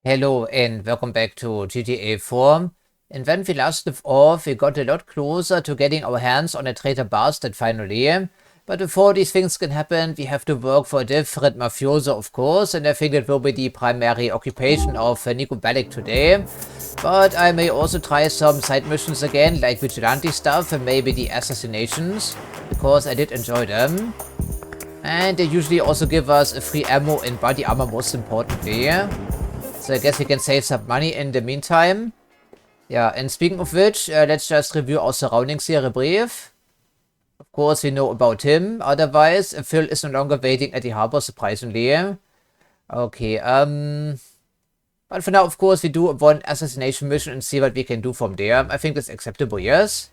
Hello and welcome back to GTA 4. And when we last left off, we got a lot closer to getting our hands on a traitor bastard finally. But before these things can happen, we have to work for a different mafioso, of course, and I think it will be the primary occupation of Niko Bellic today. But I may also try some side missions again, like vigilante stuff and maybe the assassinations, because I did enjoy them. And they usually also give us a free ammo and body armor, most importantly. So I guess we can save some money in the meantime. Yeah, and speaking of which, let's just review our surroundings here brief. Of course, we know about him. Otherwise, Phil is no longer waiting at the harbor, surprisingly. Okay, but for now, of course, we do one assassination mission and see what we can do from there. I think that's acceptable, yes?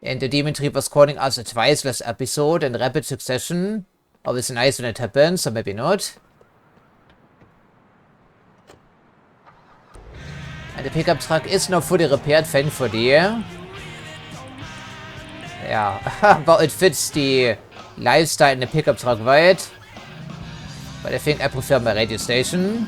And the Demon Tree was calling us twice last episode in rapid succession. Always nice when it happens, or maybe not. And the pickup truck is now fully repaired, thankfully. Yeah, but it fits the lifestyle in the pickup truck, right? But I think I prefer my radio station.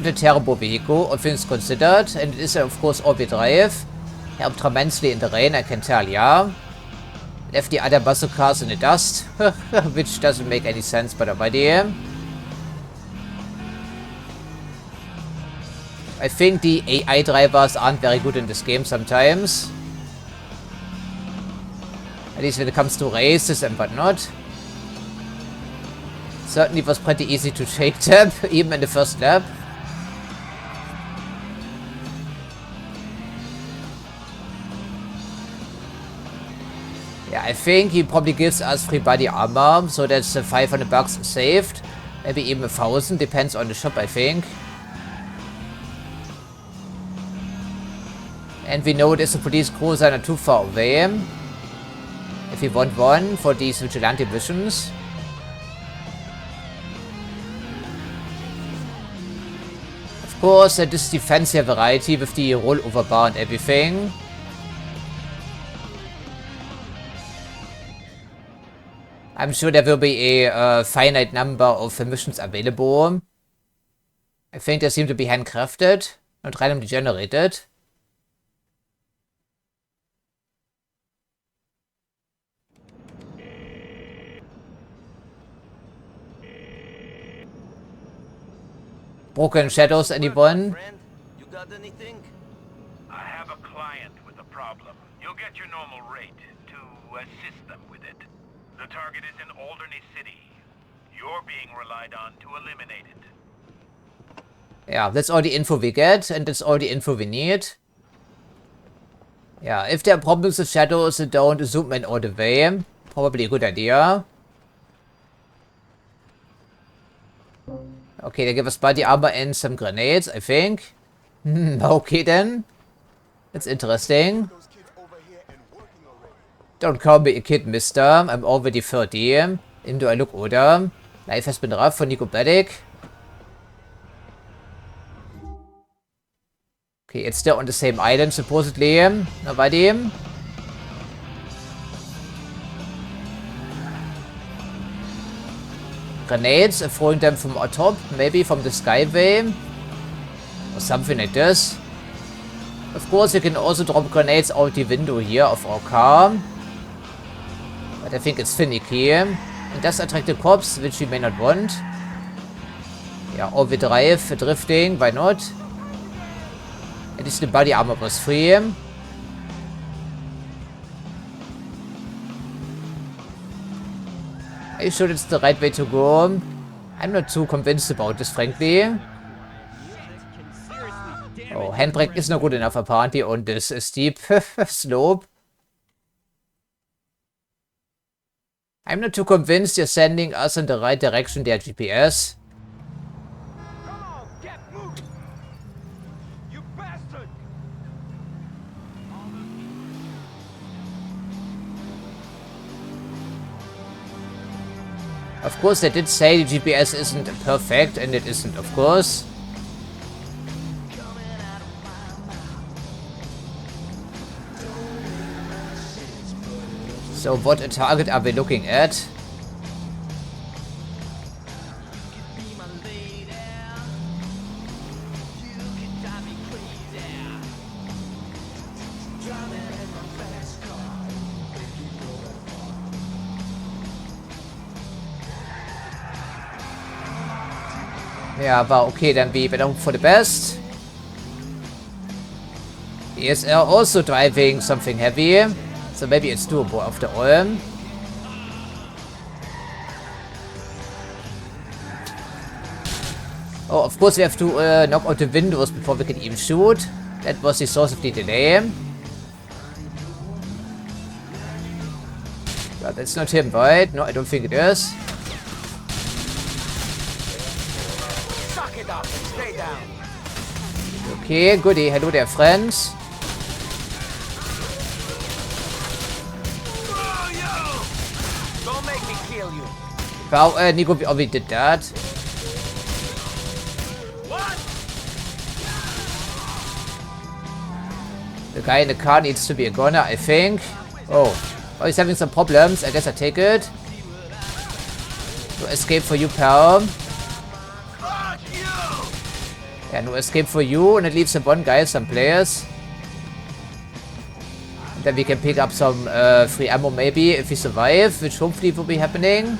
The terrible vehicle, all things considered, and it is of course all-wheel drive. Helped tremendously in the rain, I can tell, yeah. Left the other muscle cars in the dust, which doesn't make any sense, but already. I think the AI drivers aren't very good in this game sometimes. At least when it comes to races and whatnot. Certainly was pretty easy to shake them, even in the first lap. Yeah, I think he probably gives us free body armor, so that's 500 bucks saved. Maybe even 1,000, depends on the shop, I think. And we know there's a police cruiser not too far away. If we want one for these vigilante missions. Of course, this is the fancier variety with the rollover bar and everything. I'm sure there will be a finite number of missions available. I think they seem to be handcrafted, not randomly generated. Broken Shadows, anyone? You got anything? I have a client with a problem. You'll get your normal rate to assist them with it. The target is in Alderney City. You're being relied on to eliminate it. Yeah, that's all the info we get, and that's all the info we need. Yeah, if there are problems with shadows, don't zoom in all the way. Probably a good idea. Okay, they give us body armor and some grenades, I think. Okay then. That's interesting. Don't call me a kid, mister. I'm already 30. Even though I look older. Life has been rough for Niko Bellic. Okay, it's still on the same island, supposedly. Nobody. Grenades, throwing them from on top, maybe from the skyway. Or something like this. Of course, you can also drop grenades out the window here of our car. But I think it's finicky. It does attract the cops, which we may not want. Yeah, all-wheel drive, drifting, why not? At least the body armor was free. Are you sure it's the right way to go? I'm not too convinced about this, frankly. Oh, handbrake is not good enough apparently on this steep slope. I'm not too convinced you're sending us in the right direction there, GPS. Come on, get moving! You bastard! Of course, they did say the GPS isn't perfect, and it isn't, of course. So what a target are we looking at? Ja, aber okay, then we better hope for the best. He is also driving something heavy, so maybe it's doable after all. Oh, of course we have to knock out the windows before we can even shoot. That was the source of the delay. But that's not him, right? No, I don't think it is. Okay, goodie. Hello there, friends. Don't make me kill you. Wow, Niko, we already did that. What? The guy in the car needs to be a goner, I think. Oh, he's having some problems. I guess I take it. No escape for you, pal. Yeah, no escape for you, and it leaves one guy, some players. And then we can pick up some free ammo maybe if we survive, which hopefully will be happening.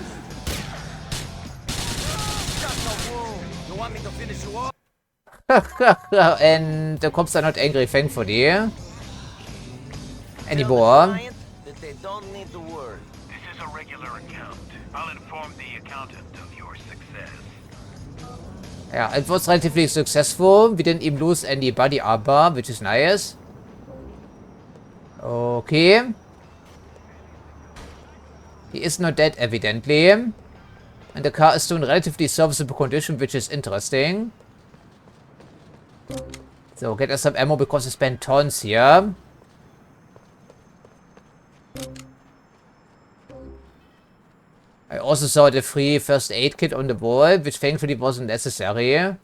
And the cops are not angry, thankfully. Anymore. That they don't need to worry. This is a regular account. I'll inform the accountant of your success. Yeah, it was relatively successful. We didn't even lose any body armor, which is nice. Okay. He is not dead, evidently. And the car is still in relatively serviceable condition, which is interesting. So, get us some ammo because we spent tons here. I also saw the free first aid kit on the wall, which thankfully wasn't necessary. I'm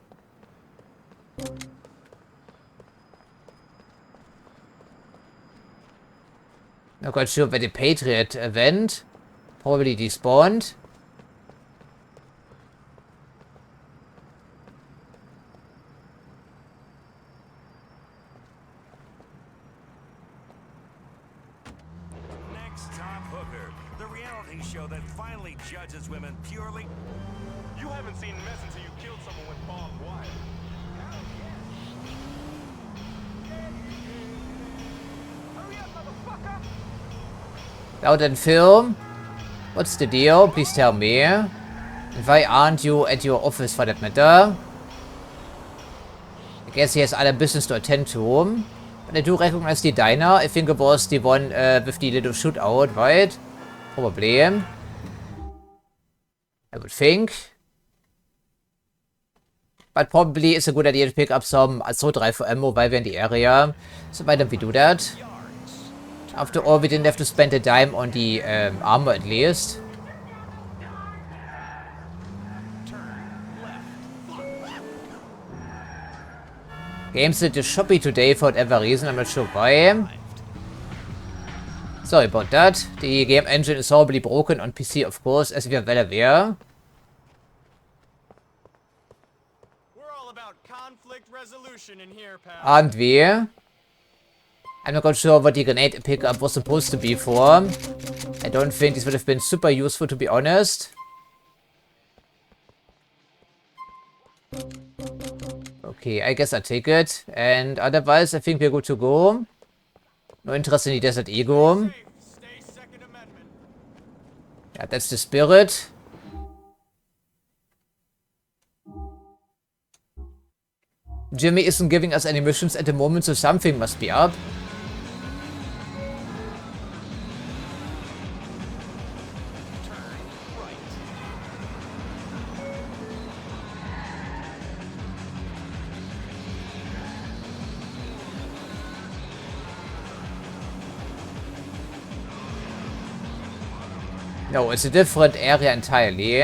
not quite sure where the Patriot went. Probably despawned. Next Top Hooker, the reality show that finally judges women purely. You haven't seen mess until you killed someone with barbed wire. Hurry up, motherfucker! Now then, Phil. What's the deal? Please tell me. And why aren't you at your office for that matter? I guess he has other business to attend to. But I do recognize the diner. I think it was the one with the little shootout, right? Probably. I would think. But probably it's a good idea to pick up some assault rifle ammo while we're in the area. So why don't we do that? After all, we didn't have to spend a dime on the armor at least. Games are shoppy today for whatever reason, I'm not sure why. Sorry about that. The game engine is horribly broken on PC, of course, as we are well aware. We're all about conflict resolution in here, pal. Aren't we? I'm not quite sure what the grenade pickup was supposed to be for. I don't think this would have been super useful, to be honest. Okay, I guess I take it. And otherwise, I think we're good to go. No interest in the Desert Eagle. Stay Second Amendment. Yeah, that's the spirit. Jimmy isn't giving us any missions at the moment, so something must be up. No, it's a different area entirely.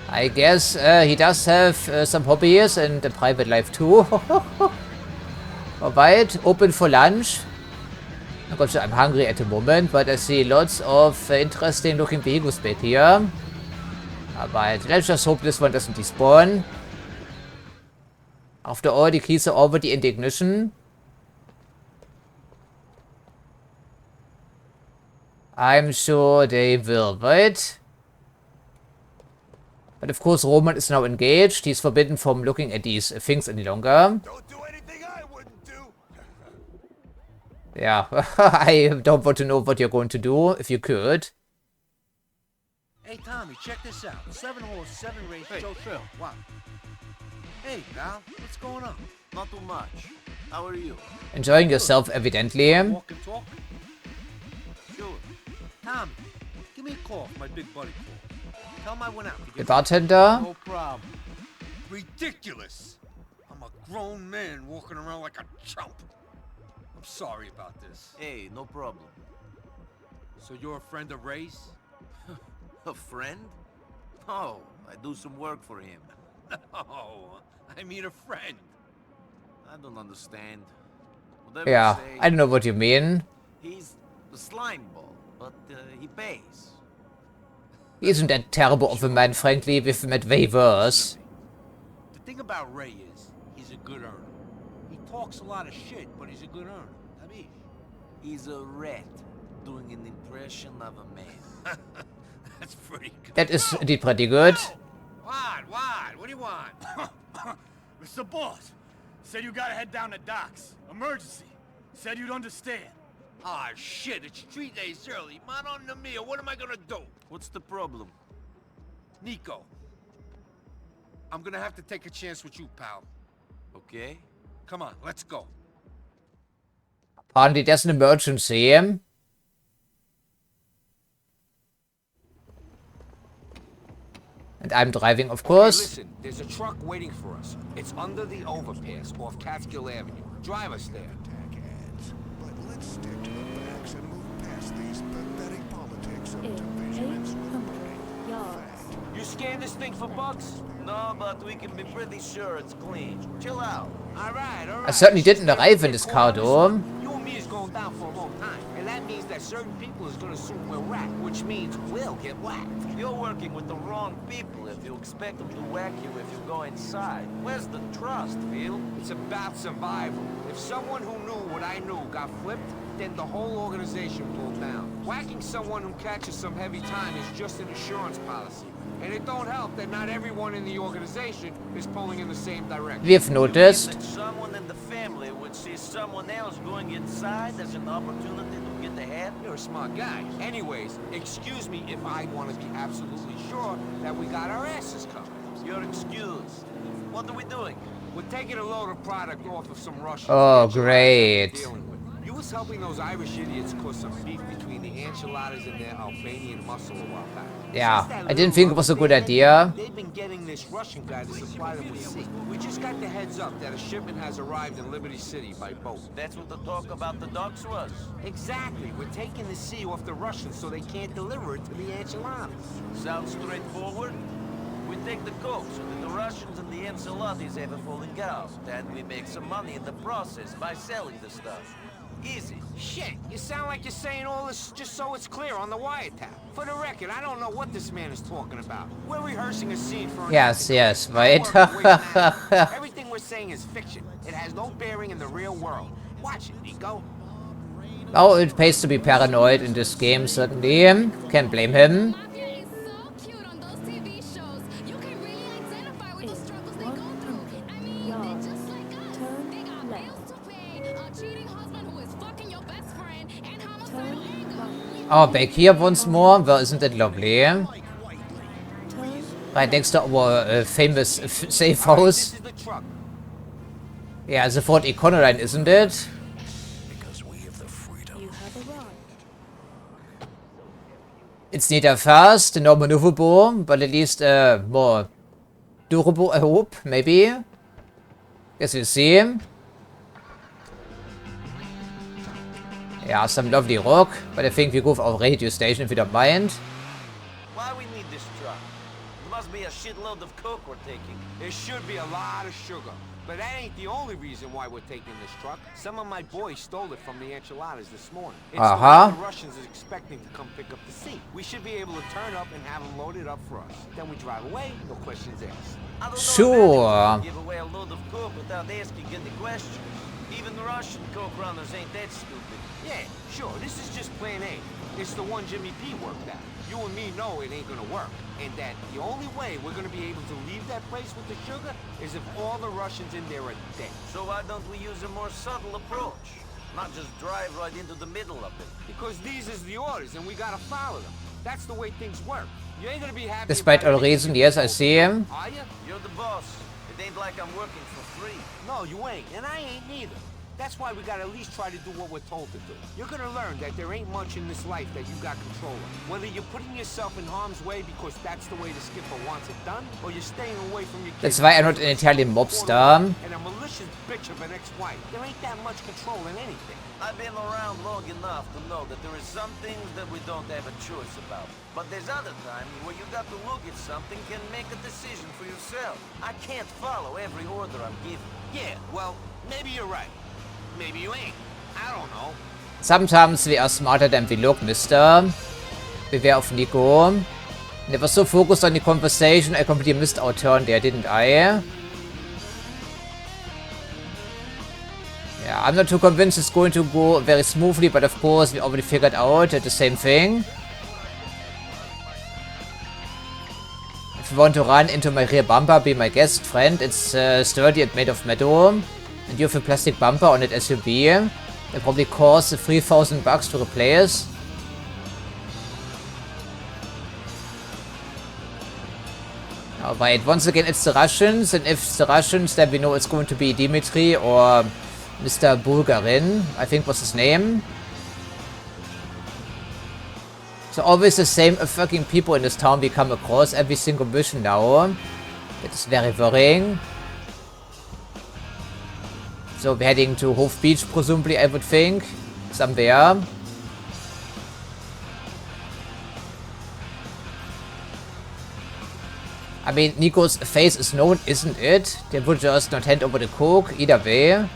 I guess he does have some hobbies and a private life too. Alright, open for lunch. I got I'm hungry at the moment, but I see lots of interesting looking vehicles back here. But let's just hope this one doesn't despawn. After all, the keys are already in the ignition. I'm sure they will, right? But of course, Roman is now engaged. He's forbidden from looking at these things any longer. Don't do anything I wouldn't do. Yeah, I don't want to know what you're going to do, if you could. Hey, Tommy, check this out. 7-horse, 7-race, Joe Phil. What? Hey, pal, what's going on? Not too much. How are you? Enjoying yourself, evidently. Walk and talk? Sure. Tommy, give me a call if my big buddy calls. Tell him I went out to The get bartender. no problem. Ridiculous. I'm a grown man walking around like a chump. I'm sorry about this. Hey, no problem. So you're a friend of Ray's? A friend? Oh, I do some work for him. No, I mean a friend. I don't understand. Whatever Yeah, you say, I don't know what you mean. he's a slime ball, but he pays. He isn't that terrible of a man, frankly. We've met way worse. The thing about Ray is, he's a good earner. He talks a lot of shit, but he's a good earner. Tabii. He's a rat doing an impression of a man. That's pretty good. That is indeed pretty good. What? What do you want? Mr. Boss, said you gotta head down to docks. Emergency. Said you'd understand. Ah, shit, it's 3 days early. Man on the meal, what am I gonna do? What's the problem? Niko, I'm gonna have to take a chance with you, pal. Okay. Come on, let's go. Apparently there's an emergency. And I'm driving, of course. Listen, there's a truck waiting for us. It's under the overpass off Catskill Avenue. Drive us there. But let's stick to the facts and move past these pathetic politics of division and scrutiny. You scan this thing for bugs? No, but we can be pretty sure it's clean. Chill out. All right. I certainly didn't arrive in this car, though. You and me is going down for a long time, and that means that certain people is gonna assume we're whacked, which means we'll get whacked. You're working with the wrong people if you expect them to whack you if you go inside. Where's the trust, Phil? It's about survival. If someone who knew what I knew got flipped, then the whole organization pulled down. Whacking someone who catches some heavy time is just an insurance policy. And it don't help that not everyone in the organization is pulling in the same direction. We've noticed. That someone in the family would see someone else going inside as an opportunity to get ahead? You're a smart guy. Anyways, excuse me if I want to be absolutely sure that we got our asses covered. You're excused. What are we doing? We're taking a load of product off of some Russians. Oh, enchiladas great. we're dealing with. You was helping those Irish idiots cause some beef between the enchiladas and their Albanian muscle a while back. Yeah, Since that I didn't think it was a good little idea. They've been getting this Russian guy to supply them with sea. We just got the heads up that a shipment has arrived in Liberty City by boat. That's what the talk about the docks was. Exactly. We're taking the sea off the Russians so they can't deliver it to the enchiladas. Sounds straightforward. We take the coke so that the Russians and the enchiladas have a falling out. And we make some money in the process by selling the stuff. Easy. Shit, you sound like you're saying all this just so it's clear on the wiretap. For the record, I don't know what this man is talking about. We're rehearsing a scene for an Yes, acting. yes, Don't right. worry, we're waiting at it. Everything we're saying is fiction. It has no bearing in the real world. Watch it, Niko. Oh, it pays to be paranoid in this game, certainly. Can't blame him. Mafia is so cute on those TV shows. You can really identify with the struggles they go through. I mean, they're just like us. They got bills to pay, a cheating husband who is fucking your best friend, and homicidal anger. Oh, back here once more. Well, isn't that lovely? Right next to our famous safe This house. is the truck. Yeah, the Ford Econoline, isn't it? Because we have the freedom. It's neither fast nor maneuverable, but at least more durable, I hope, maybe. Guess we'll see. Yeah, some lovely rock, but I think we go for our radio station if you don't mind. Why we need this truck? There must be a shitload of coke we're taking. There should be a lot of sugar. But that ain't the only reason why we're taking this truck. Some of my boys stole it from the enchiladas this morning. It's the one the Russians are expecting to come pick up the seat. We should be able to turn up and have them loaded up for us. Then we drive away, no questions asked. I don't know Sure. if give away a load of coke without asking any questions. Even the Russian coke runners ain't that stupid. Yeah, sure, this is just plan A. It's the one Jimmy P worked out. You and me know it ain't gonna work. And that the only way we're gonna be able to leave that place with the sugar is if all the Russians in there are dead. So why don't we use a more subtle approach? Not just drive right into the middle of it. Because these is the orders and we gotta follow them. That's the way things work. You ain't gonna be happy. Despite all reason, yes, I see him. Are you? You're the boss. It ain't like I'm working for free. No, you ain't, and I ain't neither. That's why we gotta at least try to do what we're told to do. You're gonna learn that there ain't much in this life that you got control of. Whether you're putting yourself in harm's way because that's the way the skipper wants it done, or you're staying away from your kids. That's why I'm not an Italian mobster. And a malicious bitch of an ex-wife. There ain't that much control in anything. I've been around long enough to know that there is some things that we don't have a choice about. But there's other times where you got to look at something and make a decision for yourself. I can't follow every order I'm given. Yeah, well, maybe you're right. Maybe you ain't. I don't know. Sometimes we are smarter than we look, mister. Beware of Niko. Never so focused on the conversation, I completely missed our turn there, didn't I? Yeah, I'm not too convinced it's going to go very smoothly, but of course we already figured out the same thing. If you want to run into my rear bumper, be my guest, friend. It's sturdy and made of metal. And you have a plastic bumper on it SUV. That probably costs $3,000 to replace. Alright, once again it's the Russians, and if it's the Russians then we know it's going to be Dimitri or Mr. Bulgarin, I think was his name. So always the same fucking people in this town we come across every single mission now. That is very worrying. So we're heading to Hove Beach, presumably, I would think. Somewhere. I mean, Niko's face is known, isn't it? They would just not hand over the coke, either way.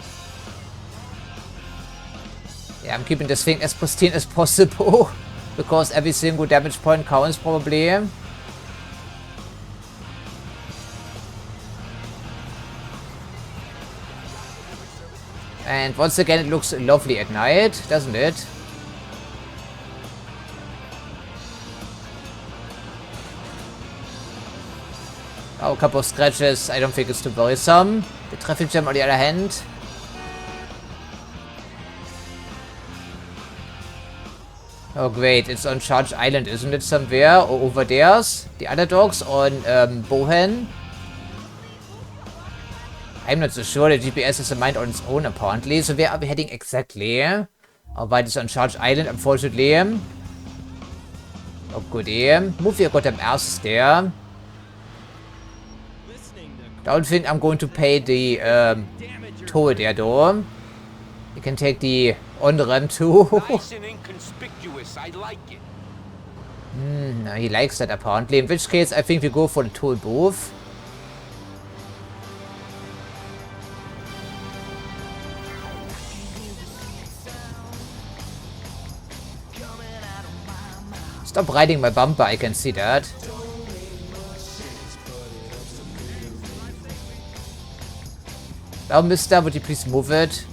Yeah, I'm keeping this thing as pristine as possible. Because every single damage point counts, probably. And once again, it looks lovely at night, doesn't it? Oh, a couple of scratches. I don't think it's too worrisome. The traffic jam, on the other hand. Oh, great. It's on Charge Island, isn't it? Somewhere. Or over there. The other dogs on Bohan. I'm not so sure. The GPS has a mind on its own, apparently. So where are we heading exactly? Alright, it's on Charge Island, unfortunately. Oh, goody. Move your goddamn asses there. Don't think I'm going to pay the toll there, though. You can take the on-ramp too. Nice and inconspicuous. I like it. No, he likes that, apparently. In which case, I think we go for the toll booth. Stop riding my bumper, I can see that. Well, mister, would you please move it?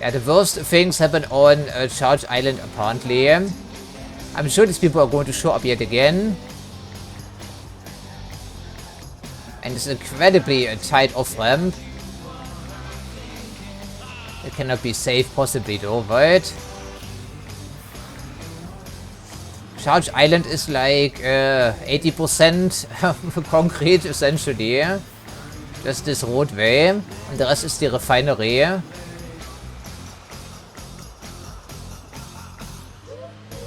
Yeah, the worst things happen on Charge Island, apparently. I'm sure these people are going to show up yet again. And it's incredibly tight off-ramp. It cannot be safe, possibly, though, right? Charge Island is like 80% concrete, essentially. Just this roadway. And the rest is the refinery.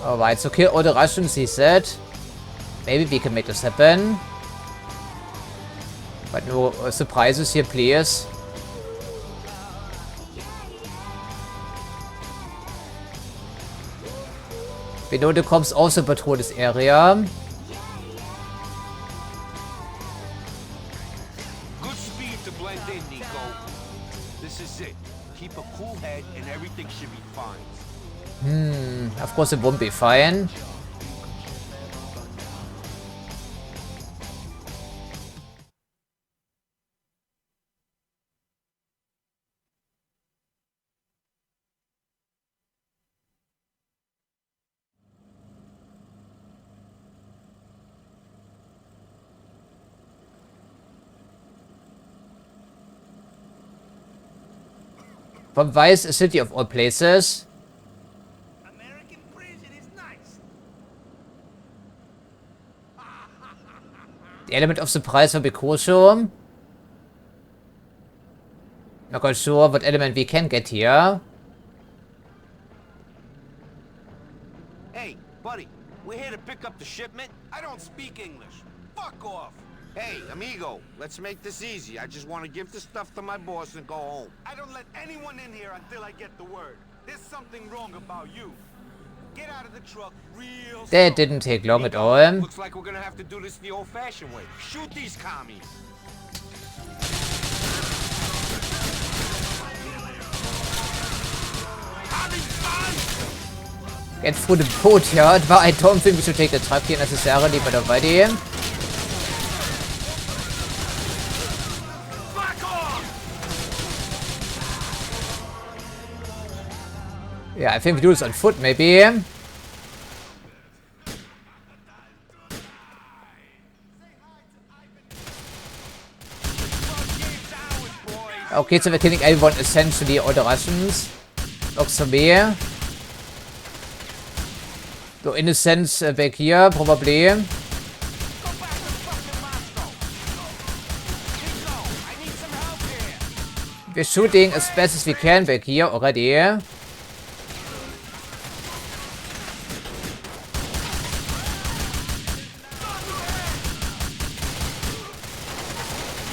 Alright, so kill all the Russians, he said. Maybe we can make this happen. But no surprises here, please. We know the cops also patrol this area. Good speed to blend in, Niko. This is it. Keep a cool head and everything should be fine. Of course it won't be fine. From Vice City of all places. American prison is nice. The element of surprise will be crucial. Not quite sure what element we can get here. Hey, buddy, we're here to pick up the shipment. I don't speak English. Fuck off. Hey, amigo, let's make this easy. I just want to give the stuff to my boss and go home. I don't let anyone in here until I get the word. There's something wrong about you. Get out of the truck real That slow. didn't take long at all. Looks like we're gonna have to do this the old-fashioned way. Shoot these commies. Get through the boatyard, but I don't think we should take the truck here necessarily, but already. Yeah, I think we do this on foot, maybe. Okay, so we're killing everyone, essentially, all the Russians. Looks to me. So, in a sense, back here, probably. We're shooting as best as we can back here already.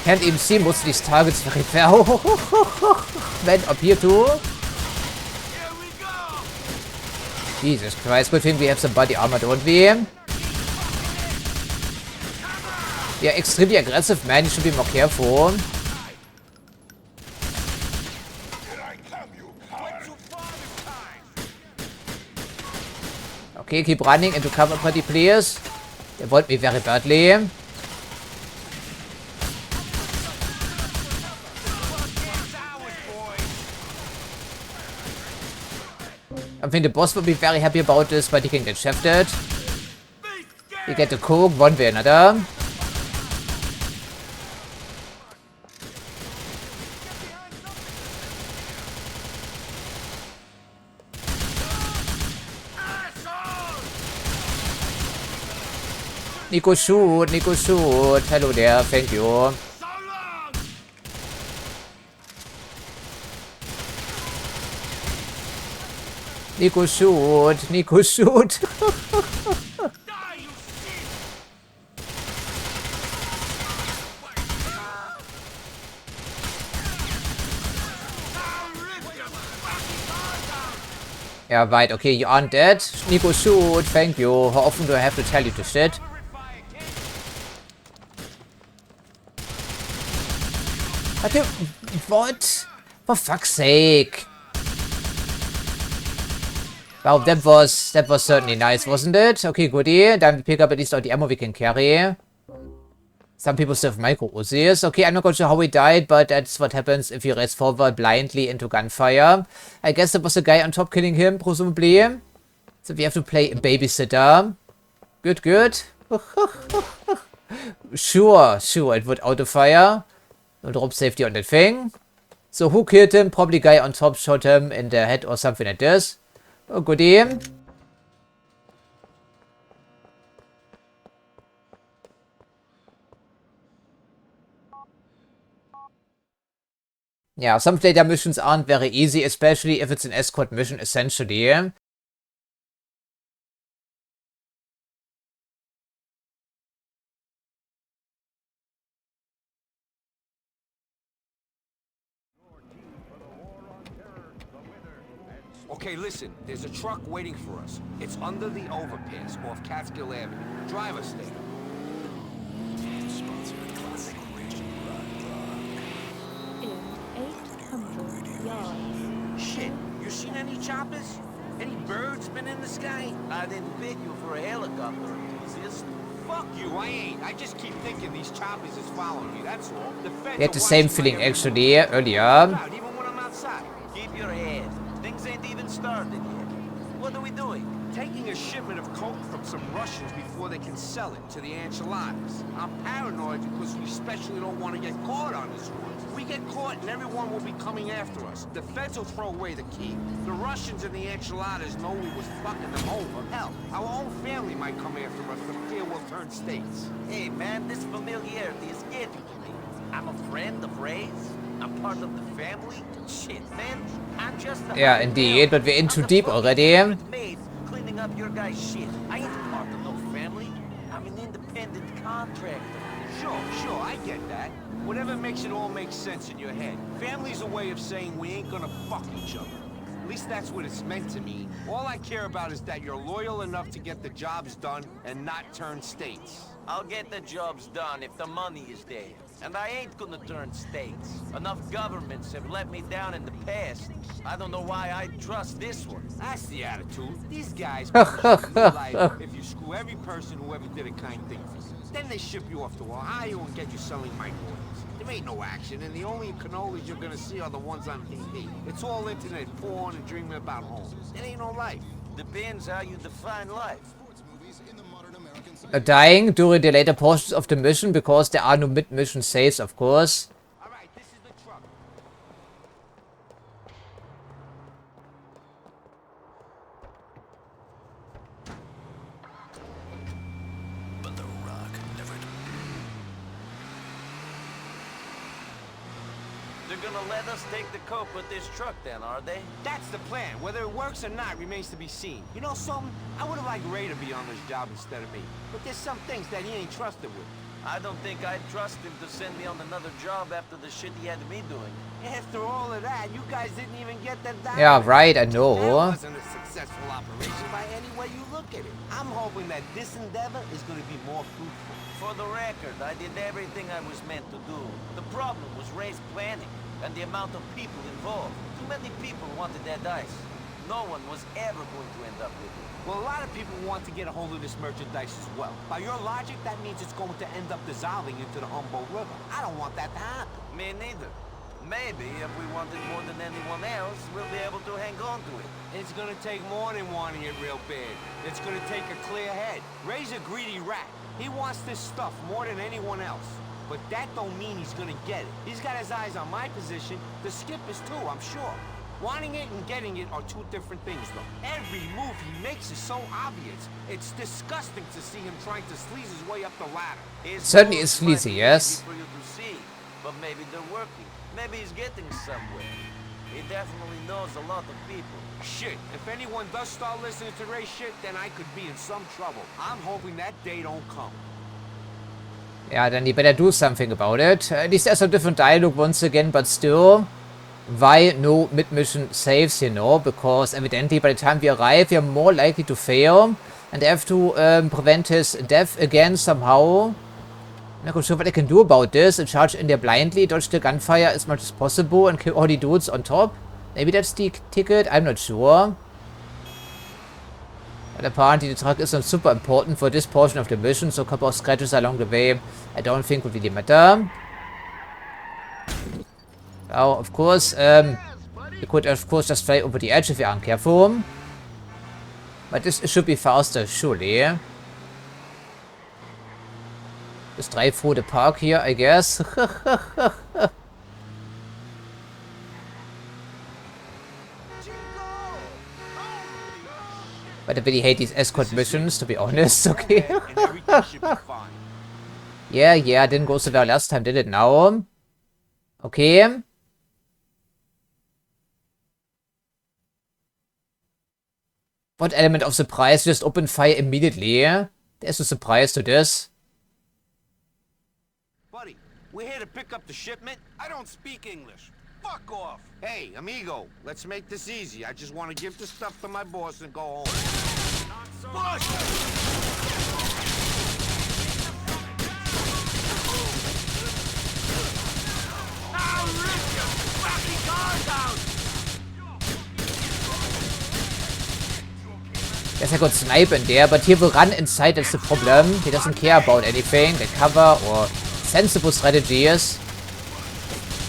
Can't even see most of these targets very well. Went up here too. Jesus Christ, good thing we have some body armor, don't we? Yeah, extremely aggressive, man. You should be more careful. Okay, keep running into cover, buddy, please. They want me very badly. I think the boss will be very happy about this, but he can get shafted. You get the coke one way or another. Niko shoot, Niko shoot. Hello there, thank you. Niko shoot, Niko shoot. Yeah, right, okay, you aren't dead. Niko shoot, thank you. How often do I have to tell you to shit? What? For fuck's sake. Wow, that was certainly nice, wasn't it? Okay, goodie. Then we pick up at least all the ammo we can carry. Some people still have micro Uzis. Okay, I'm not quite sure how we died, but that's what happens if you race forward blindly into gunfire. I guess there was a guy on top killing him, presumably. So we have to play a babysitter. Good, good. Sure, it would auto fire. No drop safety on that thing. So who killed him? Probably guy on top shot him in the head or something like this. Oh, goodie. Yeah, some data missions aren't very easy, especially if it's an escort mission, essentially. Okay, listen, there's a truck waiting for us. It's under the overpass off Catskill Avenue. Drive us there. In 800 yards. Shit, you seen any choppers? Any birds been in the sky? I didn't pick you for a helicopter enthusiast. Fuck you, I ain't. I just keep thinking these choppers is following me, that's all. The feds We had are the same watching feeling my every actually move. earlier. Even when I'm outside. Keep your head. Things ain't even started yet. What are we doing? Taking a shipment of coke from some Russians before they can sell it to the enchiladas. I'm paranoid because we especially don't want to get caught on this one. We get caught and everyone will be coming after us. The feds will throw away the key. The Russians and the enchiladas know we was fucking them over. Hell, our own family might come after us for fear we'll turn states. Hey man, this familiarity is getting to me. I'm a friend of Ray's. I'm part of the family. Shit, man. I'm just a Yeah, indeed, but we're in too deep already. Maid cleaning up your guy's shit. I ain't part of no family. I'm an independent contractor. Sure, I get that. Whatever makes it all make sense in your head. Family's a way of saying we ain't gonna fuck each other. At least that's what it's meant to mean. All I care about is that you're loyal enough to get the jobs done and not turn states. I'll get the jobs done if the money is there. And I ain't gonna turn states. Enough governments have let me down in the past. I don't know why I'd trust this one. That's the attitude. These guys promise you life if you screw every person who ever did a kind thing for you. Then they ship you off to Ohio and get you selling minorities. There ain't no action, and the only cannolis you're gonna see are the ones on TV. It's all internet porn and dreaming about home. It ain't no life. Depends how you define life. Dying during the later portions of the mission because there are no mid-mission saves, of course. All right, this is the truck. But the Rock never... They're gonna let us take the coke with this truck then, are they? That's the plan. Whether it works or not remains to be seen. You know something? I would have liked Ray to be on this job instead of me. But there's some things that he ain't trusted with. I don't think I'd trust him to send me on another job after the shit he had me doing. After all of that, you guys didn't even get the diamond. Yeah, right, I That know. wasn't a successful operation by any way you look at it. I'm hoping that this endeavor is going to be more fruitful. For the record, I did everything I was meant to do. The problem was Ray's planning and the amount of people involved. Too many people wanted that dice. No one was ever going to end up with it. Well, a lot of people want to get a hold of this merchandise as well. By your logic, that means it's going to end up dissolving into the Humboldt River. I don't want that to happen. Me neither. Maybe if we want it more than anyone else, we'll be able to hang on to it. It's gonna take more than wanting it real bad. It's gonna take a clear head. Ray's a greedy rat. He wants this stuff more than anyone else. But that don't mean he's gonna get it. He's got his eyes on my position. The skip is too, I'm sure. Wanting it and getting it are two different things, though. Every move he makes is so obvious. It's disgusting to see him trying to sleaze his way up the ladder. His Certainly moves is sleazy, might be yes. easy for you to see, but maybe they're working. Maybe he's getting somewhere. He definitely knows a lot of people. Shit, if anyone does start listening to Ray shit, then I could be in some trouble. I'm hoping that day don't come. Yeah, then you better do something about it. At least there's a different dialogue once again, but still. Why no mid-mission saves, you know? Because evidently by the time we arrive, we are more likely to fail. And they have to prevent his death again somehow. Not quite sure what I can do about this. And charge in there blindly, dodge the gunfire as much as possible, and kill all the dudes on top. Maybe that's the ticket, I'm not sure. But apparently the truck is not super important for this portion of the mission, so a couple of scratches along the way I don't think would really matter. Oh, of course, you could of course just fly over the edge if you aren't careful. But this should be faster, surely. Just drive through the park here, I guess. But I really hate these escort missions, to be honest, okay. And everything should be fine. Yeah, didn't go so well last time, did it now? Okay. What element of surprise? Just open fire immediately. There's a surprise to this. Buddy, we're here to pick up the shipment. I don't speak English. fuck off! Hey, amigo, let's make this easy. I just want to give the stuff to my boss and go home. Push! I'll rip your fucking guard out! Yes, I got snipe in there, but he will run inside, that's the problem. He doesn't care about anything, the cover or sensible strategies.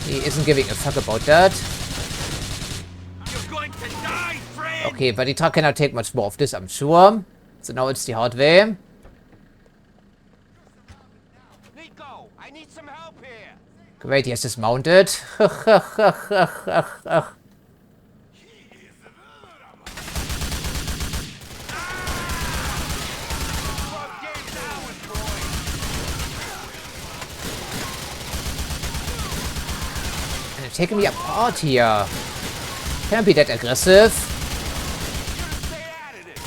He isn't giving a fuck about that. You're going to die, friend! Okay, but the truck cannot take much more of this, I'm sure. So now it's the hard way. Niko, I need some help here. Great, he has dismounted. And they're taking me apart here. Can't be that aggressive. Stay out of this.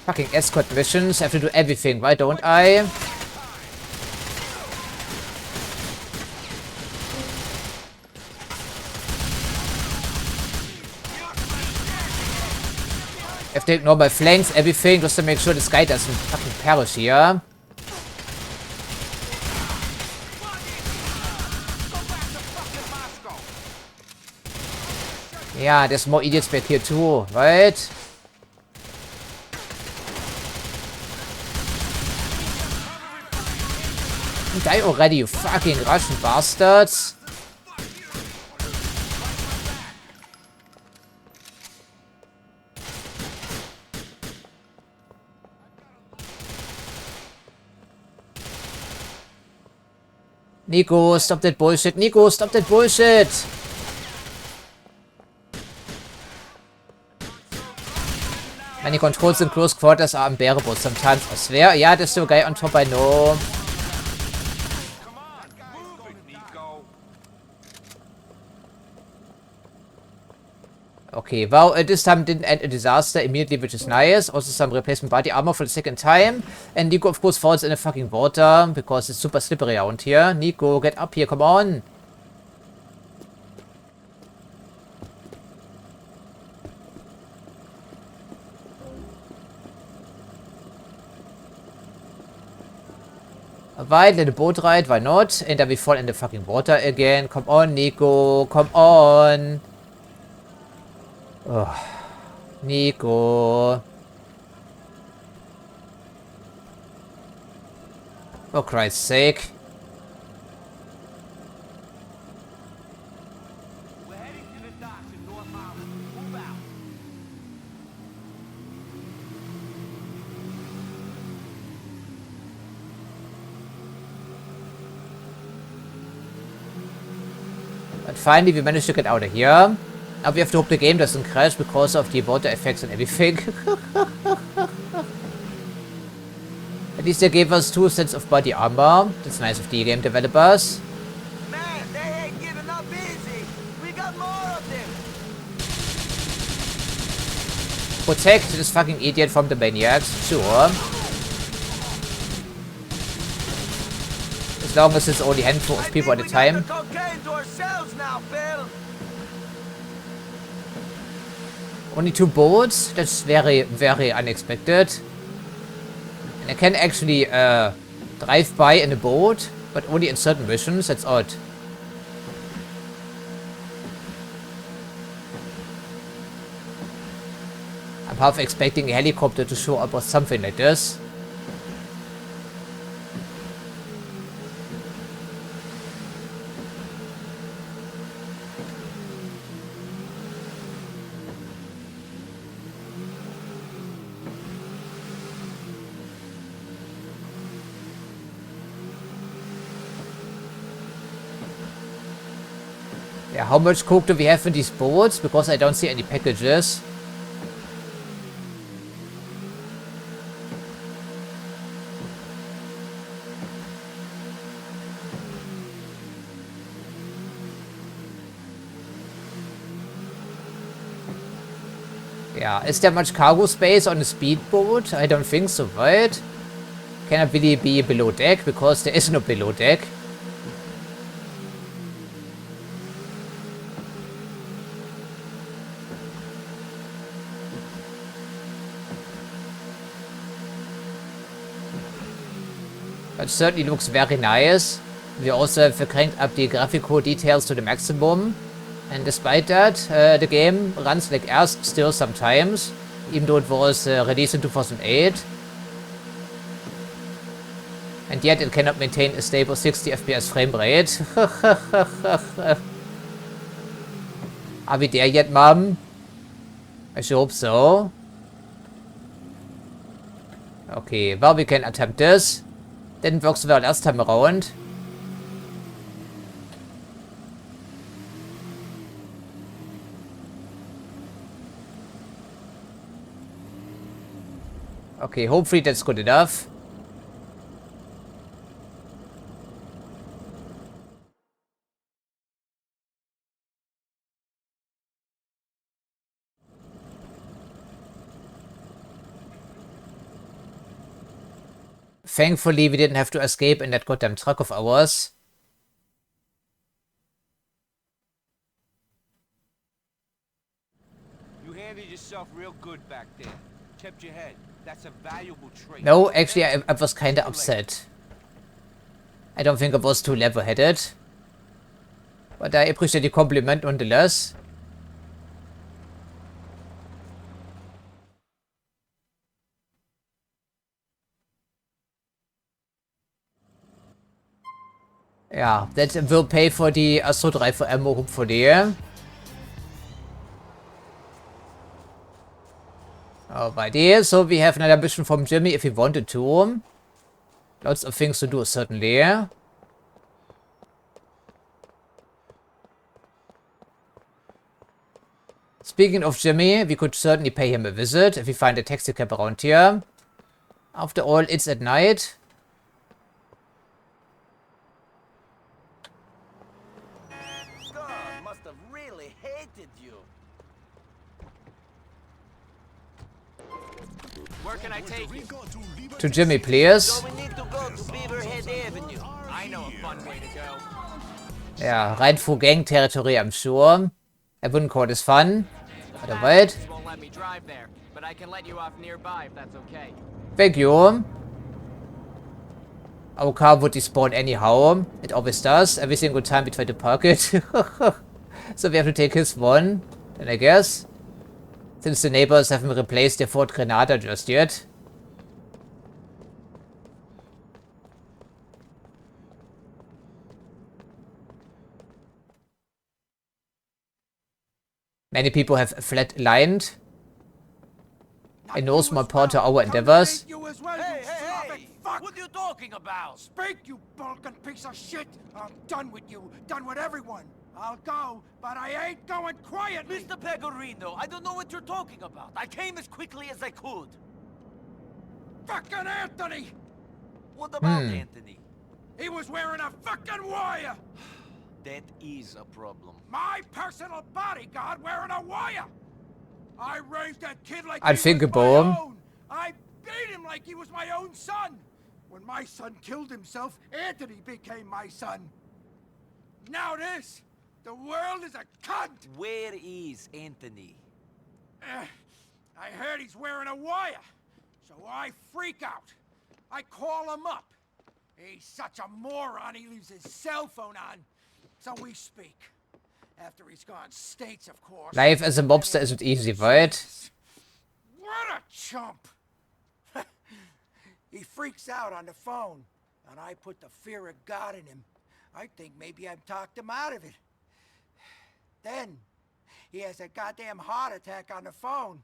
Fucking escort missions, have to do everything, why don't I? Have to ignore my flanks, everything, just to make sure this guy doesn't fucking perish here. Yeah, there's more idiots back here too, right? Die already, you fucking Russian bastards. Niko, stop that bullshit. Niko, stop that bullshit. Man, the controls in close quarters are unbearable sometimes. I swear. Yeah, there's still a guy on top, I know. Okay, well, this time didn't end a disaster immediately, which is nice. Also some replacement body armor for the second time. And Niko, of course, falls in the fucking water, because it's super slippery around here. Niko, get up here, come on. Alright, let the boat ride, why not? And then we fall in the fucking water again. Come on, Niko, come on. Oh, Niko. For Christ's sake. We're heading to the docks in North Island. Move out. But finally, we managed to get out of here. Now we have to hope the game doesn't crash because of the water effects and everything. At least they gave us 2 sets of body armor. That's nice of the game developers. Man, they ain't giving up easy. We got more of them. Protect this fucking idiot from the maniacs, sure. As long as it's only a handful of people at a time. We got the cocaine to ourselves now, Phil. Only 2 boats? That's very, very unexpected. And I can actually drive by in a boat, but only in certain missions. That's odd. I'm half expecting a helicopter to show up or something like this. Yeah, how much coke do we have in these boats? Because I don't see any packages. Yeah, is there much cargo space on a speedboat? I don't think so, right? cannot really be below deck because there is no below deck. But certainly looks very nice. We also have cranked up the graphical details to the maximum. And despite that, the game runs like ass still sometimes, even though it was released in 2008. And yet it cannot maintain a stable 60 FPS frame rate. Are we there yet, Mom? I should hope so. Okay, well, we can attempt this. Didn't work so well last time around. Okay, hopefully that's good enough. Thankfully, we didn't have to escape in that goddamn truck of ours. You handled yourself real good back there. Kept your head. That's a valuable trait. No, actually, I was kinda upset. I don't think I was too level-headed. But I appreciate the compliment nonetheless. Yeah, that will pay for the Assault Rifle ammo, hopefully. Alrighty, so we have another mission from Jimmy if he wanted to. Lots of things to do, certainly. Speaking of Jimmy, we could certainly pay him a visit if we find a taxi cab around here. After all, it's at night. God must have really hated you. Where can I take you? To Jimmy, please. So we need to go to Beaverhead Avenue. I know a fun way to go. Yeah, rein through gang territory, I'm sure. I wouldn't call this fun. But alright. Won't let me drive there, but I can let you off nearby if that's okay. Thank you. Our car would despawn anyhow. It always does. Every single time we try to park it. So we have to take his one. Then I guess. Since the neighbors haven't replaced their Ford Granada just yet. Many people have flat-lined. I know small part to our endeavors. Hey! What are you talking about? Speak, you bulking piece of shit! I'm done with you, done with everyone. I'll go, but I ain't going quietly. Mr. Pegorino, I don't know what you're talking about. I came as quickly as I could. Fucking Anthony! What about Anthony? He was wearing a fucking wire! That is a problem. My personal bodyguard wearing a wire! I raised that kid like Unthinkable. he was my own. I beat him like he was my own son. When my son killed himself, Anthony became my son. Now this, the world is a cunt. Where is Anthony? I heard he's wearing a wire, so I freak out. I call him up. He's such a moron, he leaves his cell phone on. So we speak. After he's gone states, of course. Life as a mobster isn't easy, right? What a chump! He freaks out on the phone, and I put the fear of God in him. I think maybe I've talked him out of it. Then, he has a goddamn heart attack on the phone.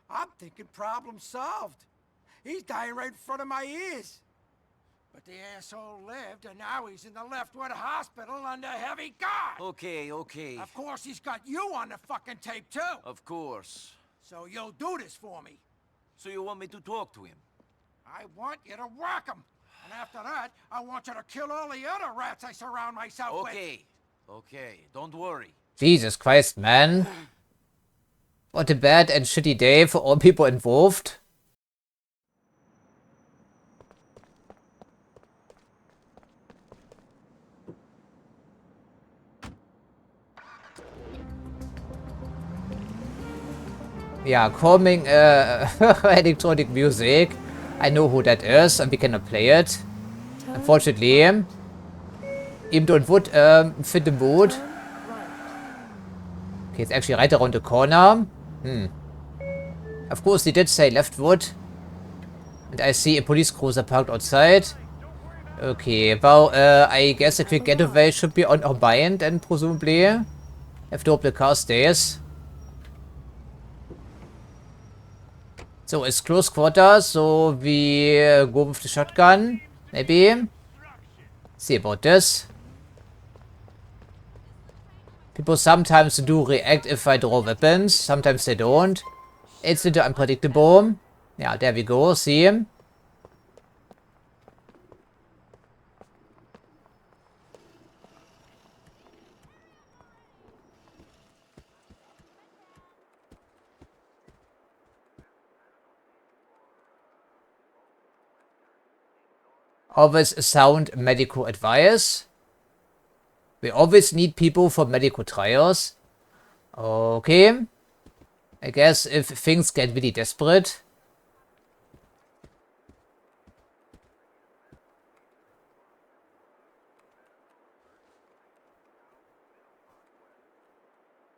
I'm thinking problem solved. He's dying right in front of my ears. But the asshole lived, and now he's in the Leftwood Hospital under heavy guard. Okay. Of course, he's got you on the fucking tape, too. Of course. So you'll do this for me. So you want me to talk to him? I want you to whack him. And after that, I want you to kill all the other rats I surround myself with. Okay. Don't worry. Jesus Christ, man. What a bad and shitty day for all people involved. Yeah, calming electronic music. I know who that is, and we cannot play it. Unfortunately. Even though it would fit the mood. Okay, it's actually right around the corner. Of course, he did say left wood. And I see a police cruiser parked outside. Okay, well, I guess a quick getaway should be on our mind, and presumably. Have to hope the car stays. So, it's close quarters, so we go with the shotgun. Maybe. See about this. People sometimes do react if I draw weapons. Sometimes they don't. It's a little unpredictable. Yeah, there we go. See? Always sound medical advice. We always need people for medical trials. Okay. I guess if things get really desperate.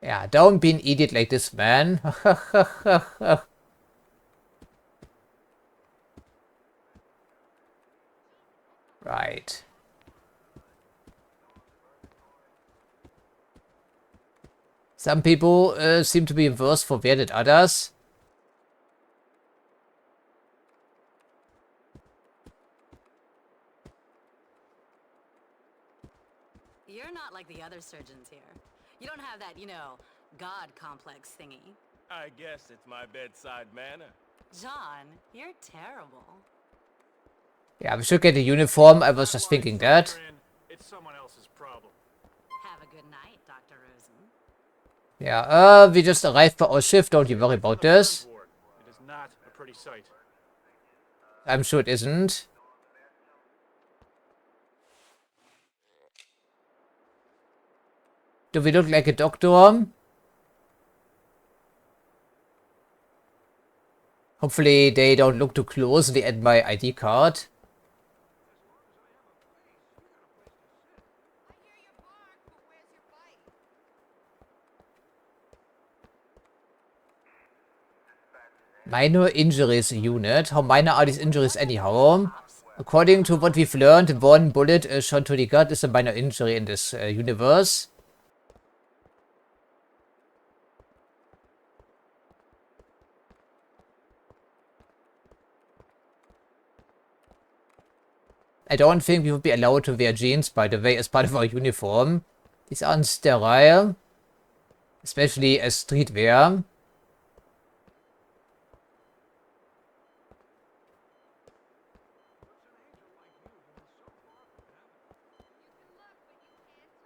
Yeah, don't be an idiot like this, man. Right. Some people seem to be worse for wear than others. You're not like the other surgeons here. You don't have that, you know, God complex thingy. I guess it's my bedside manner. John, you're terrible. Yeah, we should get a uniform. I was just thinking that. It's someone else's problem. Have a good night, Dr. Rosen. Yeah, we just arrived for our shift. Don't you worry about this. It is not a pretty sight. I'm sure it isn't. Do we look like a doctor? Hopefully they don't look too closely at my ID card. Minor injuries unit. How minor are these injuries anyhow? According to what we've learned, one bullet shot to the gut is a minor injury in this universe. I don't think we would be allowed to wear jeans, by the way, as part of our uniform. These aren't sterile. Especially as streetwear.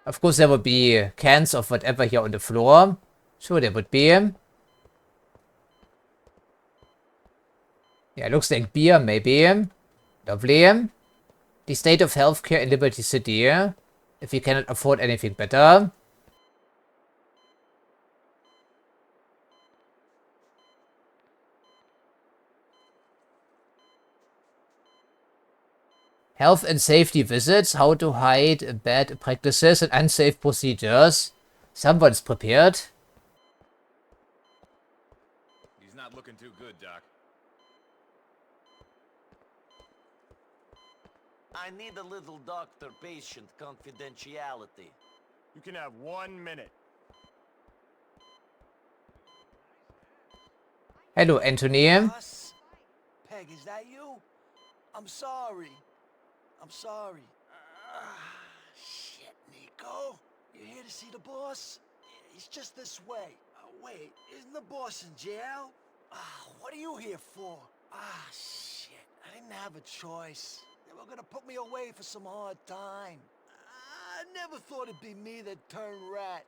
Of course, there would be cans of whatever here on the floor. Sure, there would be. Yeah, looks like beer, maybe. Lovely. The state of healthcare in Liberty City. If you cannot afford anything better. Health and safety visits, how to hide bad practices and unsafe procedures. Someone's prepared. He's not looking too good, Doc. I need a little doctor-patient confidentiality. You can have 1 minute. Hello, Anthony. Boss? Peg, is that you? I'm sorry. I'm sorry. Shit, Niko. You here to see the boss? He's just this way. Wait, isn't the boss in jail? What are you here for? Shit. I didn't have a choice. They were gonna put me away for some hard time. I never thought it'd be me that turned rat.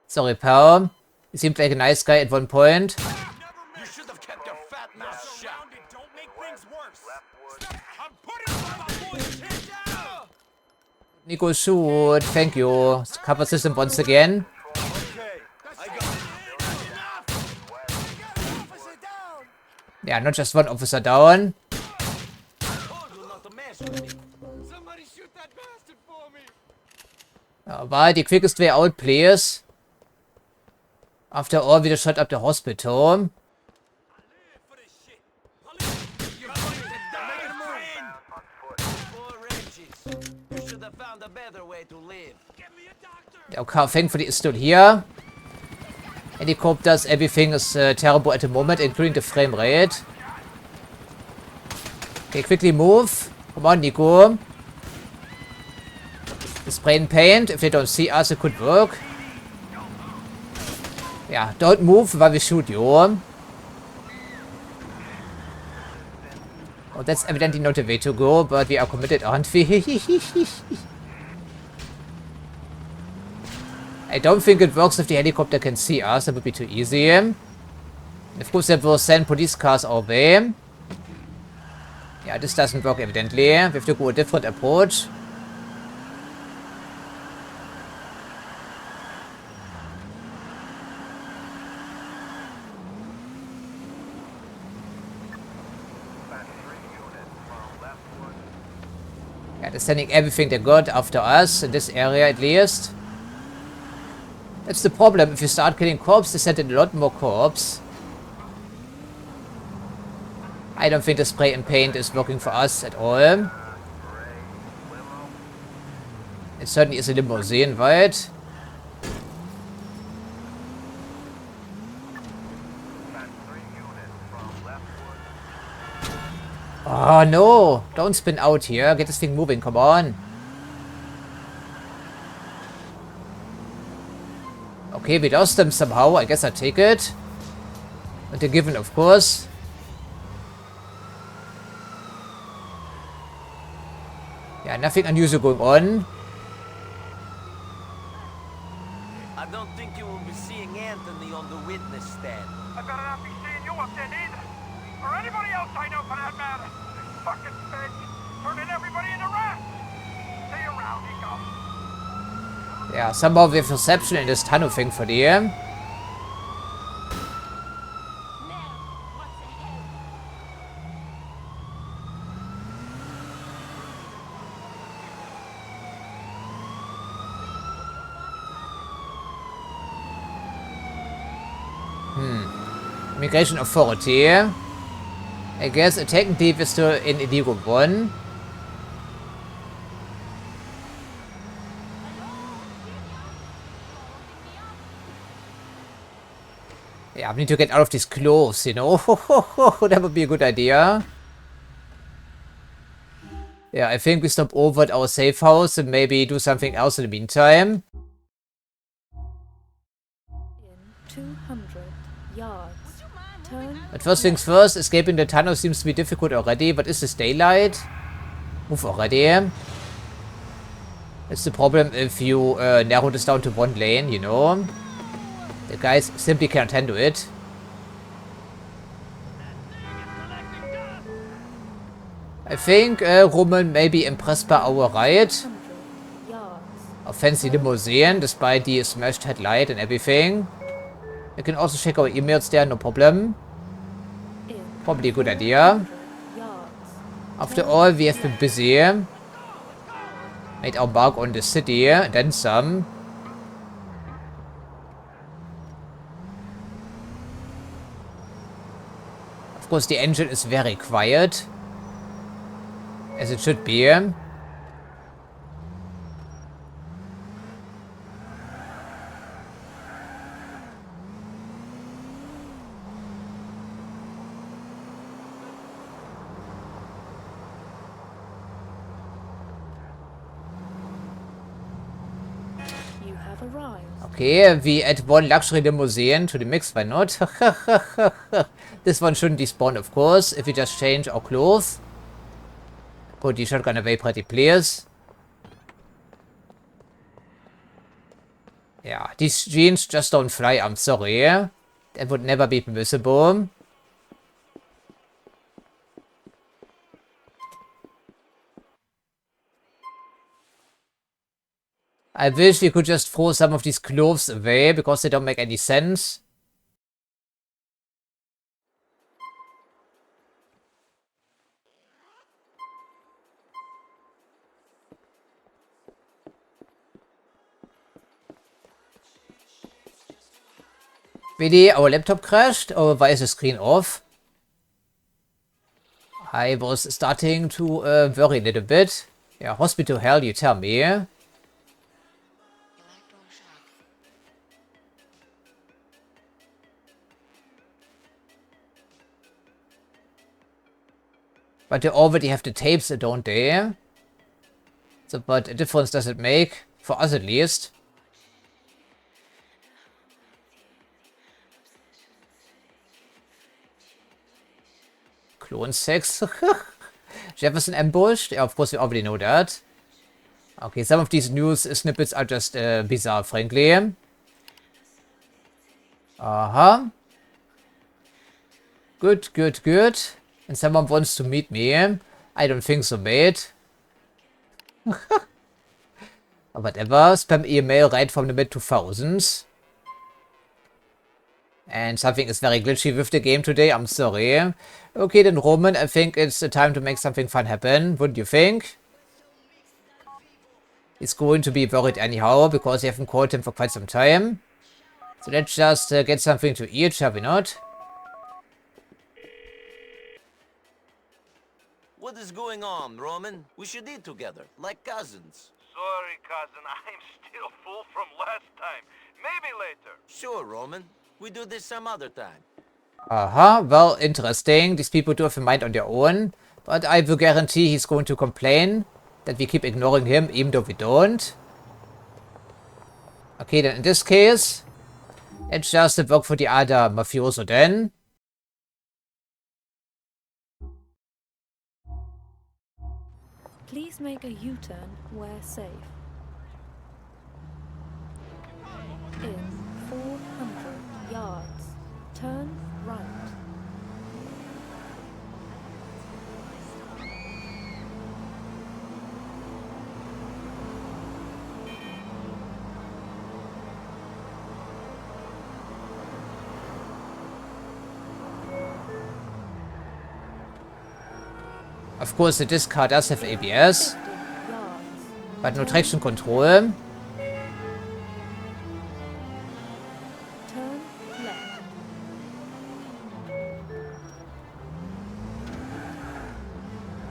Sorry, pal. You seemed like a nice guy at one point. You should have kept your fat mouth shut. Don't make things worse. I'm putting my boys down. Niko, shoot. Thank you. Cover system once again. Yeah, not just one officer down. Alright, the quickest way out, please. After all, we just shut up the hospital. Okay, thankfully it's still here. Helicopters, everything is terrible at the moment, including the frame rate. Okay, quickly move. Come on, Niko. Spray and paint. If they don't see us, it could work. Yeah, don't move while we shoot you. Oh, that's evidently not the way to go, but we are committed, aren't we? I don't think it works if the helicopter can see us. That would be too easy. Of course, that will send police cars our way. Yeah, this doesn't work evidently. We have to go a different approach. Yeah, they're sending everything they got after us, in this area at least. That's the problem, if you start killing corps, they send in a lot more corps. I don't think the spray and paint is working for us at all. It certainly is a limousine, right? Oh no! Don't spin out here. Get this thing moving, come on. Okay, we lost them somehow. I guess I take it. But they're given, of course. Yeah, nothing unusual going on. I don't think you will be seeing Anthony on the witness stand. I better not be seeing you up there neither. Or anybody else I know for that matter. Fucking feds. Turning everybody into rats. Stay around, Niko. Yeah, somehow we have reception in this tunnel thing for the Immigration Authority. I guess attacking people is still in illegal one. Yeah, we need to get out of these clothes, you know. That would be a good idea. Yeah, I think we stop over at our safe house and maybe do something else in the meantime. 200 yards. Turn. But first things first, escaping the tunnel seems to be difficult already, but is this daylight? Move already. It's the problem if you narrow this down to one lane, you know. The guys simply can't handle it. I think Roman may be impressed by our ride. A fancy limousine, despite the smashed headlight and everything. You can also check our emails there, no problem. Probably a good idea. After all, we have been busy. Made our mark on the city, and then some. Of course, the engine is very quiet. As it should be. Okay, we add one luxury limousine to the mix, why not? This one shouldn't despawn, of course, if we just change our clothes. Put the shotgun away pretty please. Yeah, these jeans just don't fly, I'm sorry. That would never be permissible. I wish we could just throw some of these clothes away because they don't make any sense. Really, our laptop crashed, or why is the screen off? I was starting to worry a little bit. Yeah, hospital hell, you tell me. But they already have the tapes, don't they? So, what a difference does it make? For us at least. Clone sex. Jefferson ambushed? Yeah, of course we already know that. Okay, some of these news snippets are just bizarre, frankly. Uh-huh. Good, good, good. And someone wants to meet me. I don't think so, mate. Whatever. Spam email right from the mid-2000s. And something is very glitchy with the game today. I'm sorry. Okay, then Roman, I think it's time to make something fun happen. Wouldn't you think? He's going to be worried anyhow, because we haven't called him for quite some time. So let's just get something to eat, shall we not? What is going on, Roman? We should eat together, like cousins. Sorry, cousin, I'm still full from last time. Maybe later. Sure, Roman. We do this some other time. Uh-huh, well, interesting. These people do have a mind on their own. But I will guarantee he's going to complain that we keep ignoring him, even though we don't. Okay, then in this case, let's just work for the other mafioso then. Please make a U-turn where safe. In 400 yards, turn right. Of course, the disc car does have ABS, but no traction control. Turn left.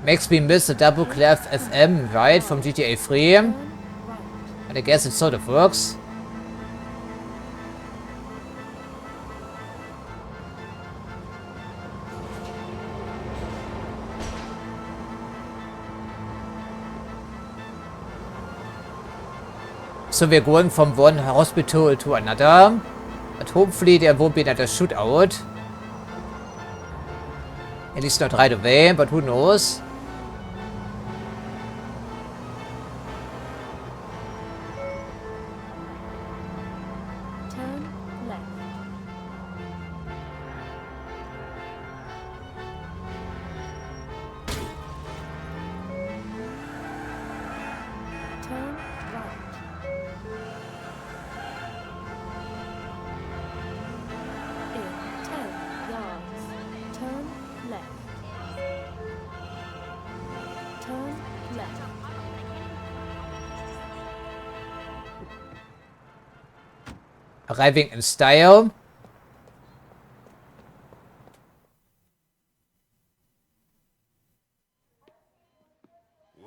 Makes me miss the double clef FM ride from GTA 3. Turn right. And I guess it sort of works. So we're going from one hospital to another, but hopefully there won't be another shootout. At least not right away, but who knows? Turn left. Turn right. In 10 yards, turn left. Turn left. Arriving in style.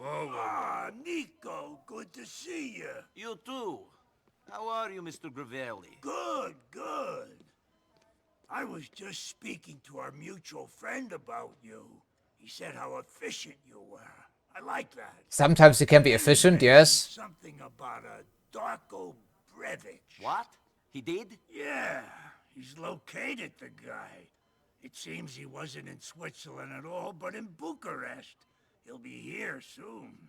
Ah, Niko, good to see you. You too. How are you, Mr. Gravelli? Good, good. I was just speaking to our mutual friend about you. He said how efficient you were. I like that. Sometimes you can be efficient, He yes. mentioned something about a Darko Brevic. What? He did? Yeah, he's located the guy. It seems he wasn't in Switzerland at all, but in Bucharest. He'll be here soon.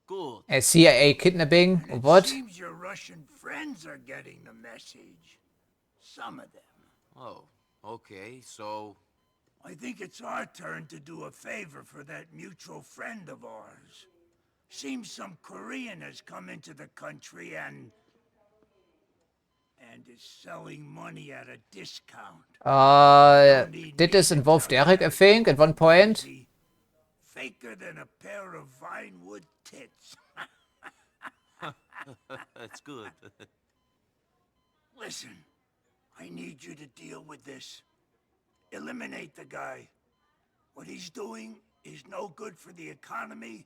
Good. A CIA kidnapping, or It what? seems your Russian friends are getting the message. Some of them. Oh, okay, so... I think it's our turn to do a favor for that mutual friend of ours. Seems some Korean has come into the country and is selling money at a discount. Did this involve Derek, I think, at one point? Faker than a pair of Vinewood tits. That's good. Listen, I need you to deal with this. Eliminate the guy. What he's doing is no good for the economy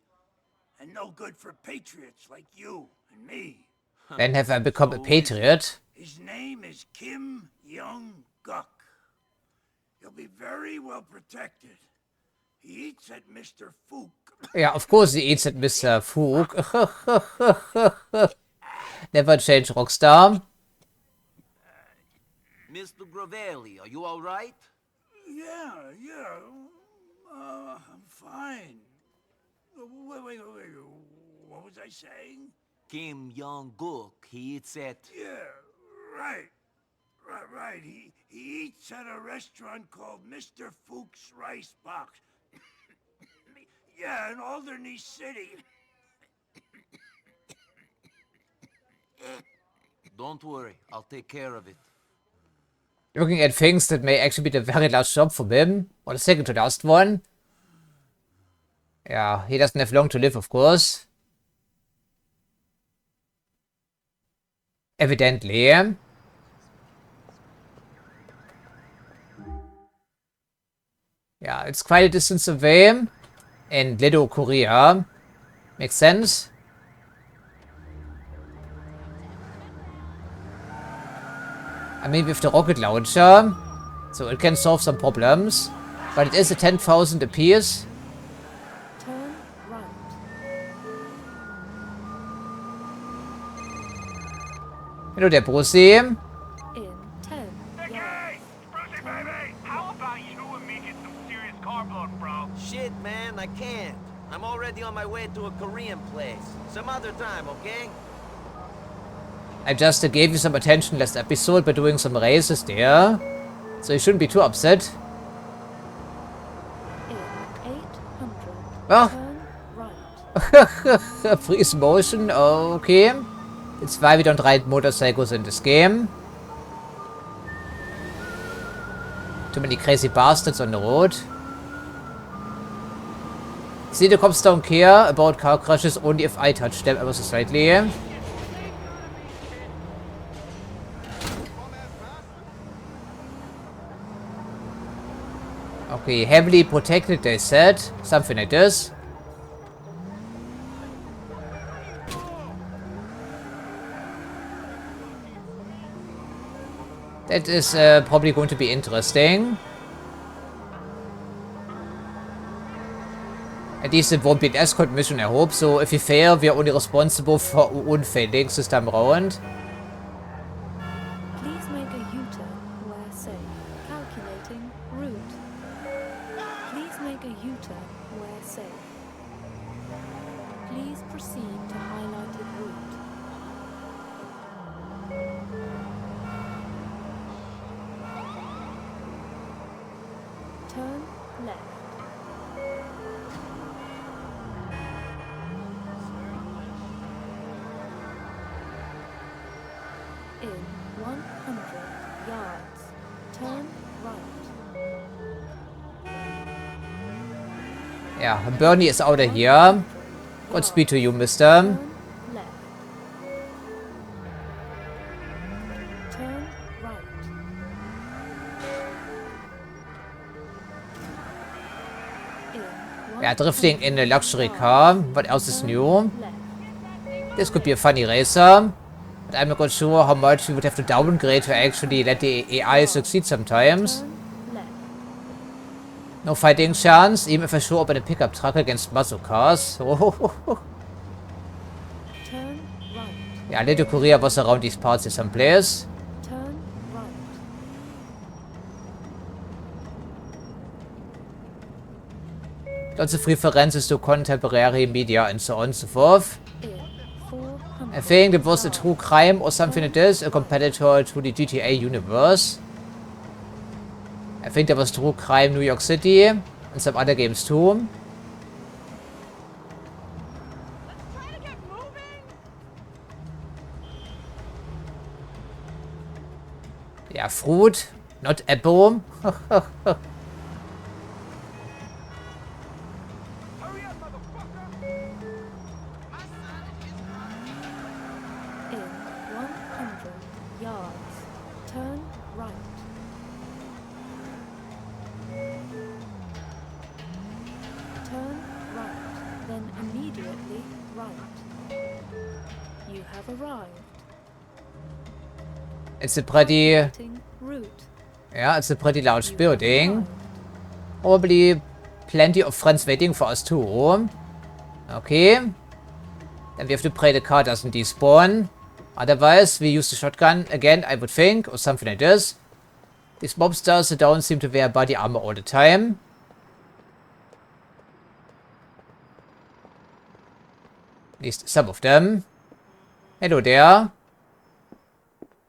and no good for patriots like you and me. When have I become a patriot? His name is Kim Young-guk. He'll be very well protected. He eats at Mr. Fook. Yeah, of course he eats at Mr. Fook. Never change, Rockstar. Mr. Gravelli, are you all right? Yeah. I'm fine. Wait. What was I saying? Kim Young-guk, he eats at... Yeah, right. He eats at a restaurant called Mr. Fook's Rice Box. Yeah, in Alderney City. Don't worry, I'll take care of it. Looking at things that may actually be the very last job for him, or the second to last one. Yeah, he doesn't have long to live, of course. Evidently. Yeah, it's quite a distance away. In Little Korea. Makes sense. I mean, with the rocket launcher, so it can solve some problems. But it is a 10,000 apiece. Turn right. Hello there, Brucey. In 10 Hey, Brucey, baby! How about you and me get some serious carb load, bro? Shit, man, I can't. I'm already on my way to a Korean place. Some other time, okay? I just gave you some attention last episode by doing some races there. So you shouldn't be too upset. In 800. Oh. Turn right. Freeze motion, okay. It's why we don't ride motorcycles in this game. Too many crazy bastards on the road. See, the cops don't care about car crashes only if I touch them ever so slightly. Okay, heavily protected, they said. Something like this. That is probably going to be interesting. At least it won't be an escort mission, I hope. So if we fail, we are only responsible for unfailings this time around. Please make a U-turn where safe. Calculating route. Please make a U-turn where safe. Please proceed to highlighted route. Turn left. In 100 yards, turn right. Yeah, Bernie is out of here. Godspeed to you, mister. Turn left. Turn right. In Yeah, drifting in a luxury car. What else is new? This could be a funny racer. But I'm not quite sure how much we would have to downgrade to actually let the AI succeed sometimes. No fighting chance, even if I show up in a pickup truck against muscle cars. Oh. Turn right. Yeah, Little Korea was around these parts in some place. Turn right. Lots of references to contemporary media and so on and so forth. In 400. I think it was a true crime or something like this, a competitor to the GTA universe. I think there was True Crime New York City and some other games too. Yeah, fruit, not apple. In 100 yards, turn right. Turn right, then immediately right. You have arrived. It's a pretty... Calculating route. Yeah, it's a pretty large building. Probably plenty of friends waiting for us too. Okay. Then we have to pray the car doesn't despawn. Otherwise, we use the shotgun again, I would think, or something like this. These mobsters don't seem to wear body armor all the time. At least some of them. Hello there.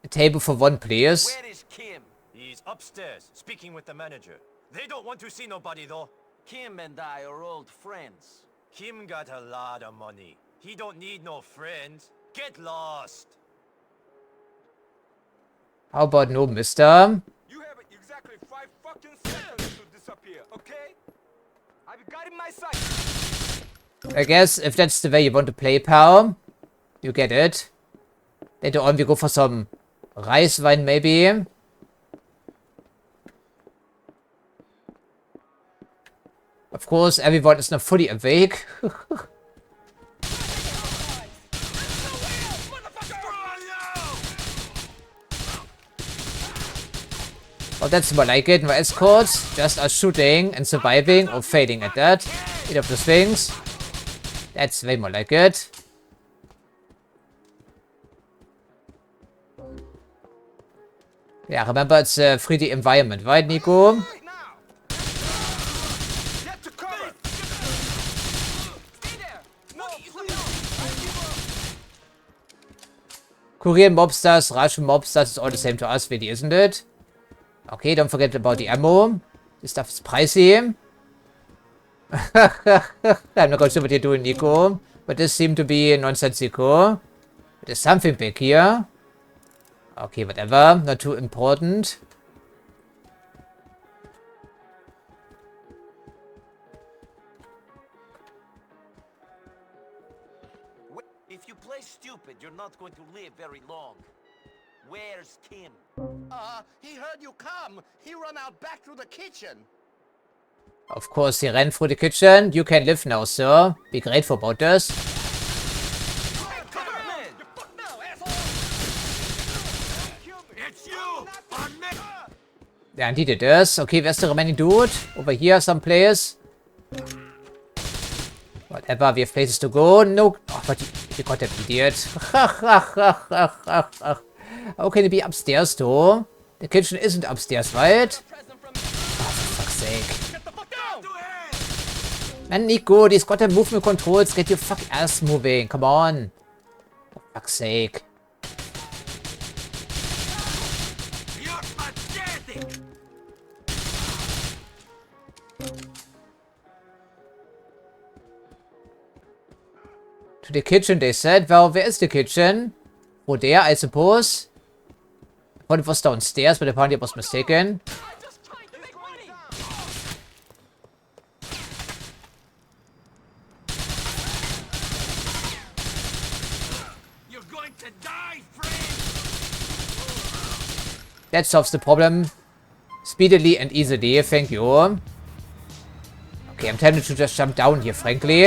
A table for one, please. Where is Kim? He's upstairs, speaking with the manager. They don't want to see nobody, though. Kim and I are old friends. Kim got a lot of money. He don't need no friends. Get lost. How about no mister? You have exactly 5 fucking seconds to disappear, okay? I've got in my sight. I guess if that's the way you want to play, pal, you get it. Later on we go for some rice wine, maybe. Of course, everyone is not fully awake. Oh, that's more like it. No escorts, just us shooting and surviving or failing at that. Either of those things. That's way more like it. Yeah, remember it's a 3D environment, right, Niko? Korean mobsters, Russian mobsters, it's all the same to us, really, isn't it? Okay, don't forget about the ammo. This stuff is pricey. I'm not quite sure what you're doing, Niko. But this seemed to be nonsensical. There's something big here. Okay, whatever. Not too important. If you play stupid, you're not going to live very long. Where's Kim? He heard you come. He ran out back through the kitchen. Of course, he ran through the kitchen. You can live now, sir. Be grateful about this. Yeah, and he did this. Okay, where's the remaining dude? Over here, someplace. Whatever, we have places to go. No. Oh, but you got that idiot. How can it be upstairs, though? The kitchen isn't upstairs, right? Oh, for fuck's sake. Man, Niko, these goddamn movement controls. Get your fucking ass moving. Come on. For fuck's sake. To the kitchen, they said. Well, where is the kitchen? Oh, there, I suppose. I thought it was downstairs, but apparently I was mistaken. You're going to die, friend. That solves the problem speedily and easily. Thank you. Okay, I'm tempted to just jump down here, frankly.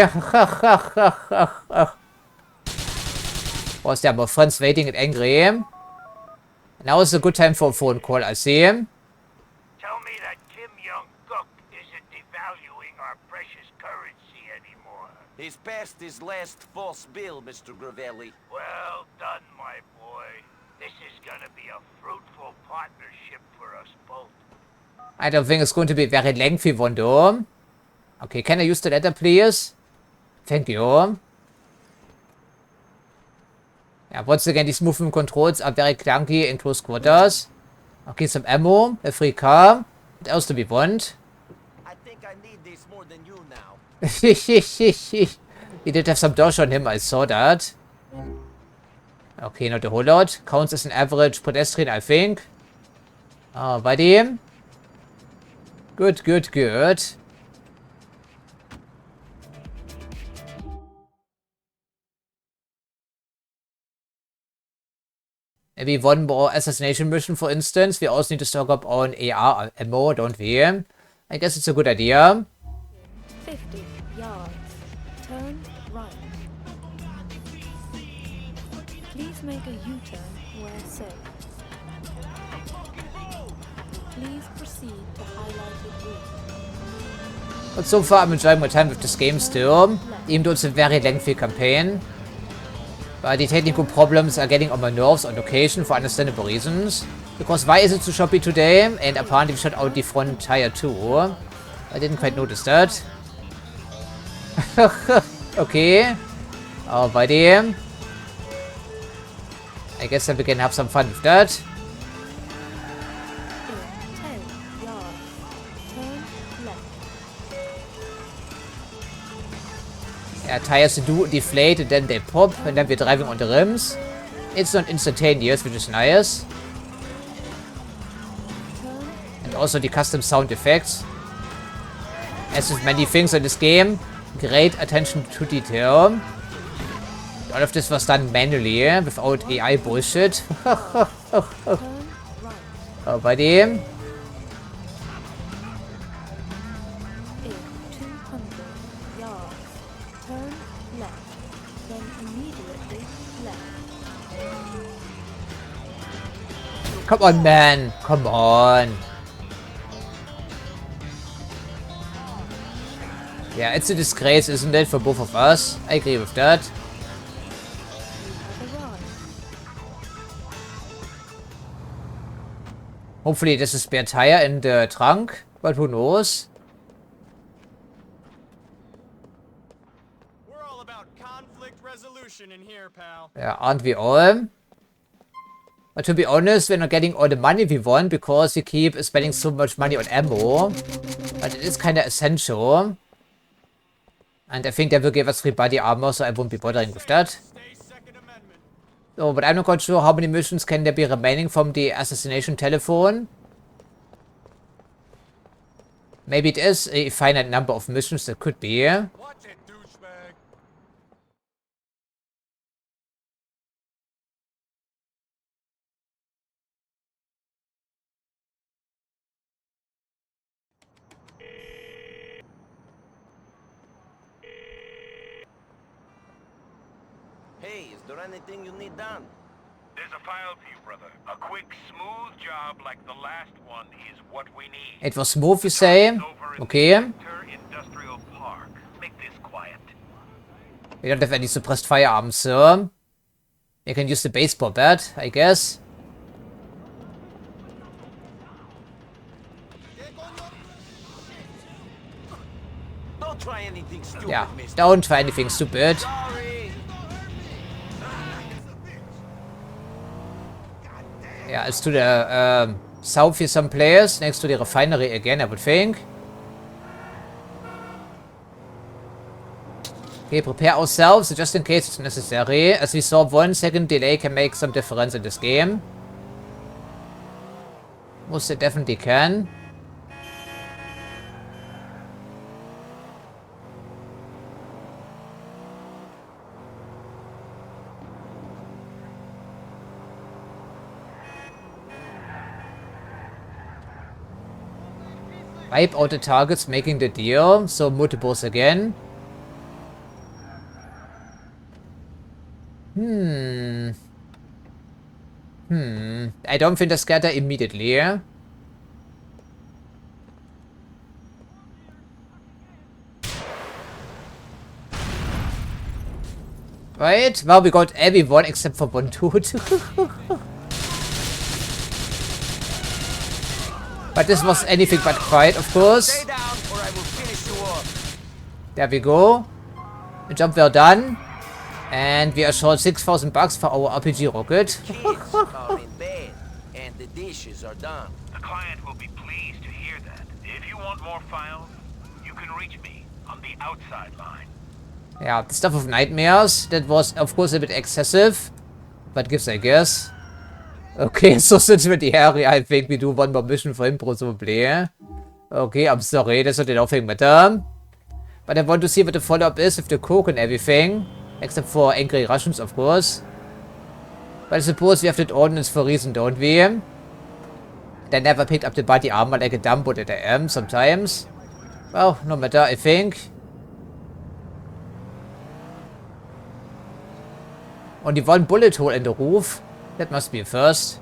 Was there more friends waiting and angry? Now is a good time for a phone call, I see. Tell me that Kim Jong-guk isn't devaluing our precious currency anymore. He's passed his last false bill, Mr. Gravelli. Well done, my boy. This is gonna be a fruitful partnership for us both. I don't think it's going to be a very lengthy one, though. Okay, can I use the letter, please? Thank you. Yeah, once again, these movement controls are very clunky in close quarters. Okay, some ammo, a free car. What else do we want? I think I need this more than you now. He did have some dosh on him, I saw that. Okay, not a whole lot. Counts as an average pedestrian, I think. Oh, bei dem. Good, good, good. Maybe one more assassination mission, for instance. We also need to stock up on AR ammo, don't we? I guess it's a good idea. 50 yards. Turn right. Please make a U-turn where safe. Please proceed to highlighted route. But so far I'm enjoying my time with this game still, even though it's a very lengthy campaign. But the technical problems are getting on my nerves on occasion for understandable reasons. Because why is it so choppy today? And apparently we shut out the front tire too. I didn't quite notice that. Okay. Oh, bei dem. I guess we can have some fun with that. 10 yards. Turn left. Yeah, tires do deflate and then they pop and then we're driving on the rims. It's not instantaneous, which is nice. And also the custom sound effects. As with many things in this game, great attention to detail. All of this was done manually, without AI bullshit. Oh, bei dem. In 200 yards. Turn left. Then immediately left. Come on, man. Come on. Yeah, it's a disgrace, isn't it, for both of us? I agree with that. Hopefully there's a spare tire in the trunk, but who knows? We're all about conflict resolution in here, pal. Yeah, aren't we all? But to be honest, we're not getting all the money we want because we keep spending so much money on ammo. But it is kind of essential. And I think they will give us free body armor, so I won't be bothering with that. So, but I'm not quite sure how many missions can there be remaining from the assassination telephone. Maybe it is a finite number of missions, that could be. Watch it, douchebag. Hey, is there anything you need done? There's a file for you, brother. A quick, smooth job like the last one is what we need. It was smooth, you say? Okay. Industrial Park. Make this quiet. We don't have any suppressed firearms, sir. You can use the baseball bat, I guess. Don't try anything stupid, Yeah, mister. don't try anything stupid. Sorry. Yeah, it's to the south here some players, next to the refinery again, I would think. Okay, prepare ourselves just in case it's necessary. As we saw, 1 second delay can make some difference in this game. Most it definitely can. Wipe out the targets making the deal, so multiples again. I don't think the scatter immediately. Right? Well, we got everyone except for one dude. But this was anything but quiet, of course. Stay down or I will finish you off. There we go. The job well done. And we are short $6,000 for our RPG rocket. Kids are in bed and the dishes are done. The client will be pleased to hear that. If you want more files, you can reach me on the outside line. Yeah, the stuff of nightmares. That was, of course, a bit excessive. But gives, I guess. Okay, so since we're the area, I think we do one more mission for him, presumably. Okay, I'm sorry, there's not enough with them. But I want to see what the follow-up is with the cook and everything. Except for angry Russians, of course. But I suppose we have that ordinance for a reason, don't we? They never picked up the body armor like a dumbo that I am sometimes. Well, no matter, I think. Only one bullet hole in the roof. That must be a first.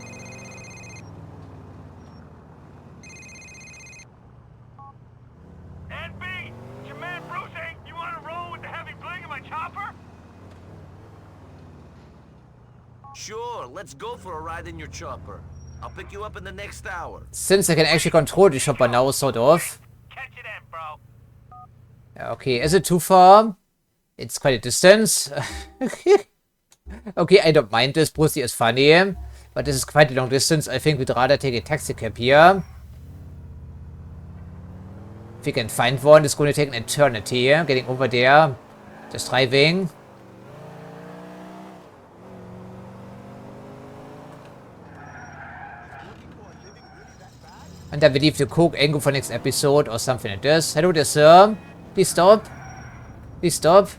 NB, your man Bruce ain't. You want to roll with the heavy bling in my chopper? Sure, let's go for a ride in your chopper. I'll pick you up in the next hour. Since I can actually control the chopper now, sort of. Catch it in, bro. Okay, is it too far? It's quite a distance. Okay, I don't mind this. Brucey is funny. But this is quite a long distance. I think we'd rather take a taxi cab here. If we can find one, it's going to take an eternity. Getting over there. Just driving. And I believe the cook angle for next episode or something like this. Hello there, sir. Please stop. Please stop.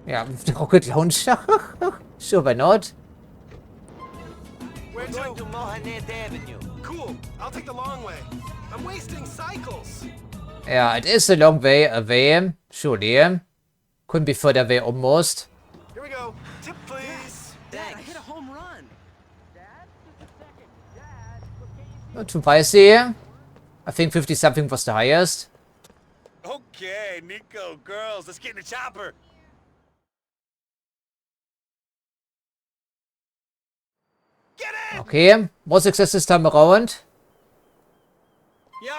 Yeah, with the rocket launcher. Sure, why not? We're going to Mohanet Avenue. Cool. I'll take the long way. I'm wasting cycles. Yeah, it is a long way away. Surely. Couldn't be further away almost. Here we go. Tip, please. Dad, I hit a home run. Not too pricey. I think 50 something was the highest. Okay, Niko, girls, let's get in the chopper. Okay, more success this time around. Yo,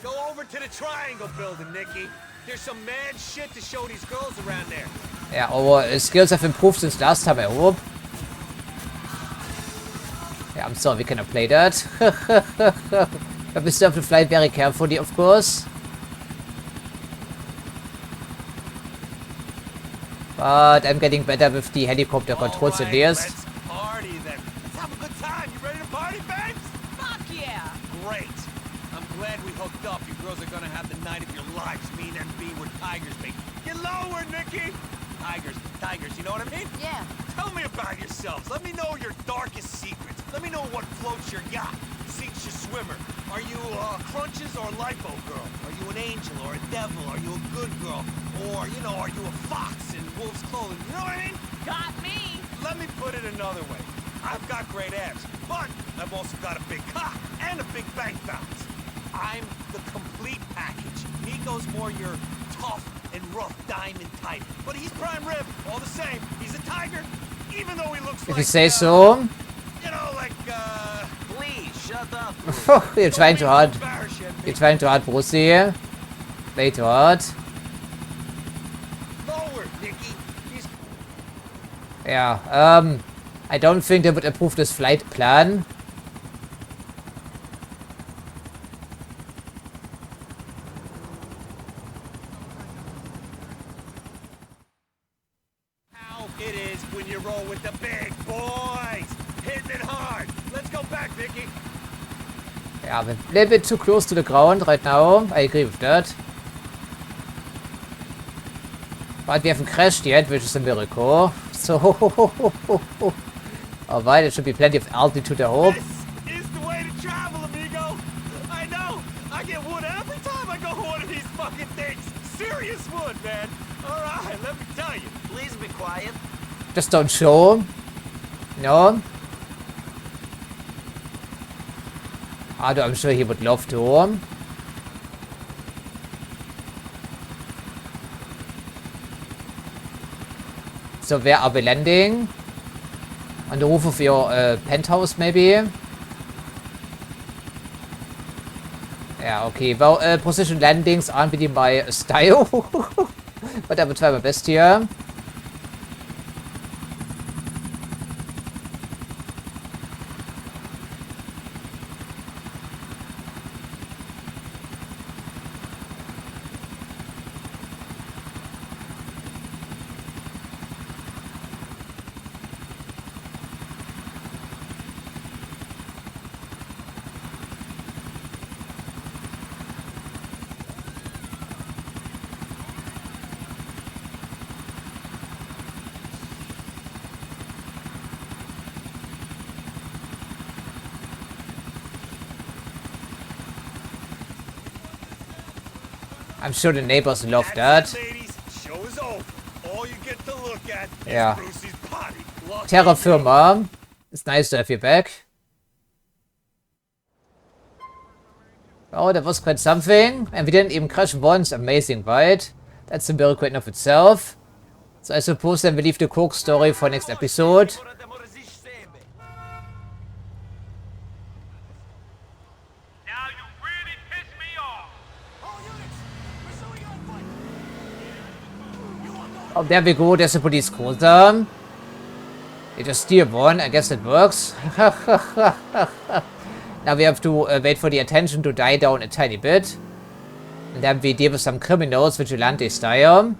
go over to the Triangle building, Nikki. There's some mad shit to show these girls around there. Yeah, our skills have improved since last time, I hope. Yeah, I'm sorry we cannot play that. But we still have to fly very carefully, of course. But I'm getting better with the helicopter controls at least. Let's party then. Let's have a good time. You ready to party, babes? Fuck yeah! Great. I'm glad we hooked up. You girls are gonna have the night of your lives. Me and MB were tigers, mate. Get lower, Nikki. Tigers, you know what I mean? Yeah. Tell me about yourselves. Let me know your darkest secrets. Let me know what floats your yacht, sinks your swimmer. Are you Crunches or Lipo girl? Are you an angel or a devil? Are you a good girl? Or, you know, are you a fox in wolf's clothing? You know what I mean? Got me! Let me put it another way. I've got great abs, but I've also got a big cock and a big bank balance. I'm the complete package. Niko's more your tough and rough diamond type, but he's prime rib. All the same, he's a tiger, even though he looks If like, you say so. you know, like, Please, shut up. You're trying too hard. You're trying too hard, Brucey. Way too hard. lower, Nikki. He's Yeah, I don't think they would approve this flight plan. how it is when you roll with the big boys. Hitting it hard. Let's go back, Nikki. Yeah, we're a little bit too close to the ground right now. I agree with that. But we haven't crashed yet, which is a miracle. So, alright, there should be plenty of altitude, I hope. This is the way to travel, amigo. I know. I get wood every time I go to one of these fucking things. Serious wood, man. All right, let me tell you. Please be quiet. Just don't show. No. Although I'm sure he would love to. So where are we landing? On the roof of your penthouse, maybe? Yeah, okay. Well, precision landings aren't really my style. But I will try my best here. I'm sure the neighbors love that. Yeah. Terra Firma. It's nice to have you back. Oh, that was quite something. And we didn't even crash once. Amazing, right? That's a miracle in of itself. So I suppose then we leave the Coke story for next episode. Oh, there we go. There's a police cruiser. You just steer one. I guess it works. Now we have to wait for the attention to die down a tiny bit. And then we deal with some criminals, vigilante style.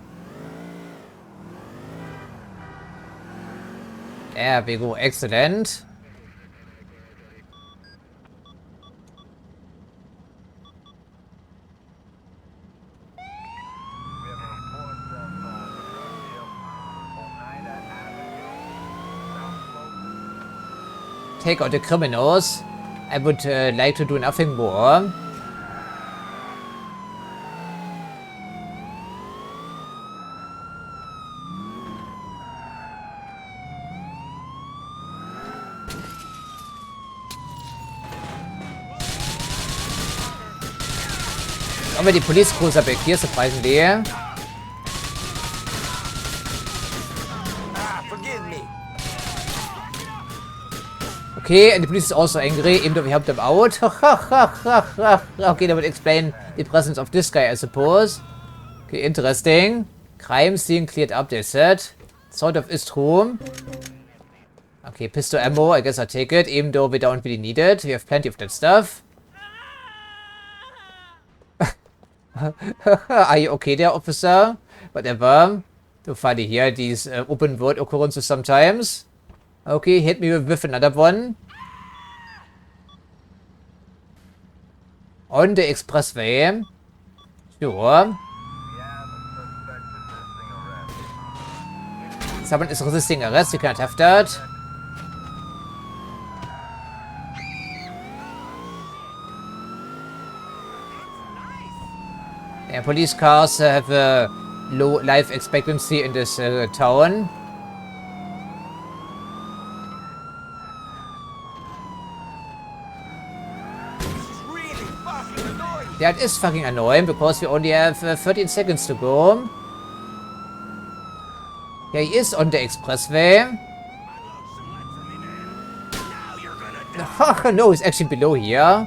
There we go. Excellent. Take out the criminals. I would like to do nothing more. Haben wir die Police Cruiser back here, surprisingly. Okay, and the police is also angry, even though we helped them out. Okay, that would explain the presence of this guy, I suppose. Okay, interesting. Crime scene cleared up, they said. Sort of is true. Okay, pistol ammo, I guess I'll take it, even though we don't really need it. We have plenty of that stuff. Are you okay there, officer? Whatever. Too funny here, these open world occurrences sometimes. Okay, hit me with another one. On the expressway. Sure. Someone is resisting arrest, you can't have that. Yeah, police cars have a low life expectancy in this town. That is fucking annoying because we only have 13 seconds to go. Yeah, he is on the expressway. No, he's actually below here.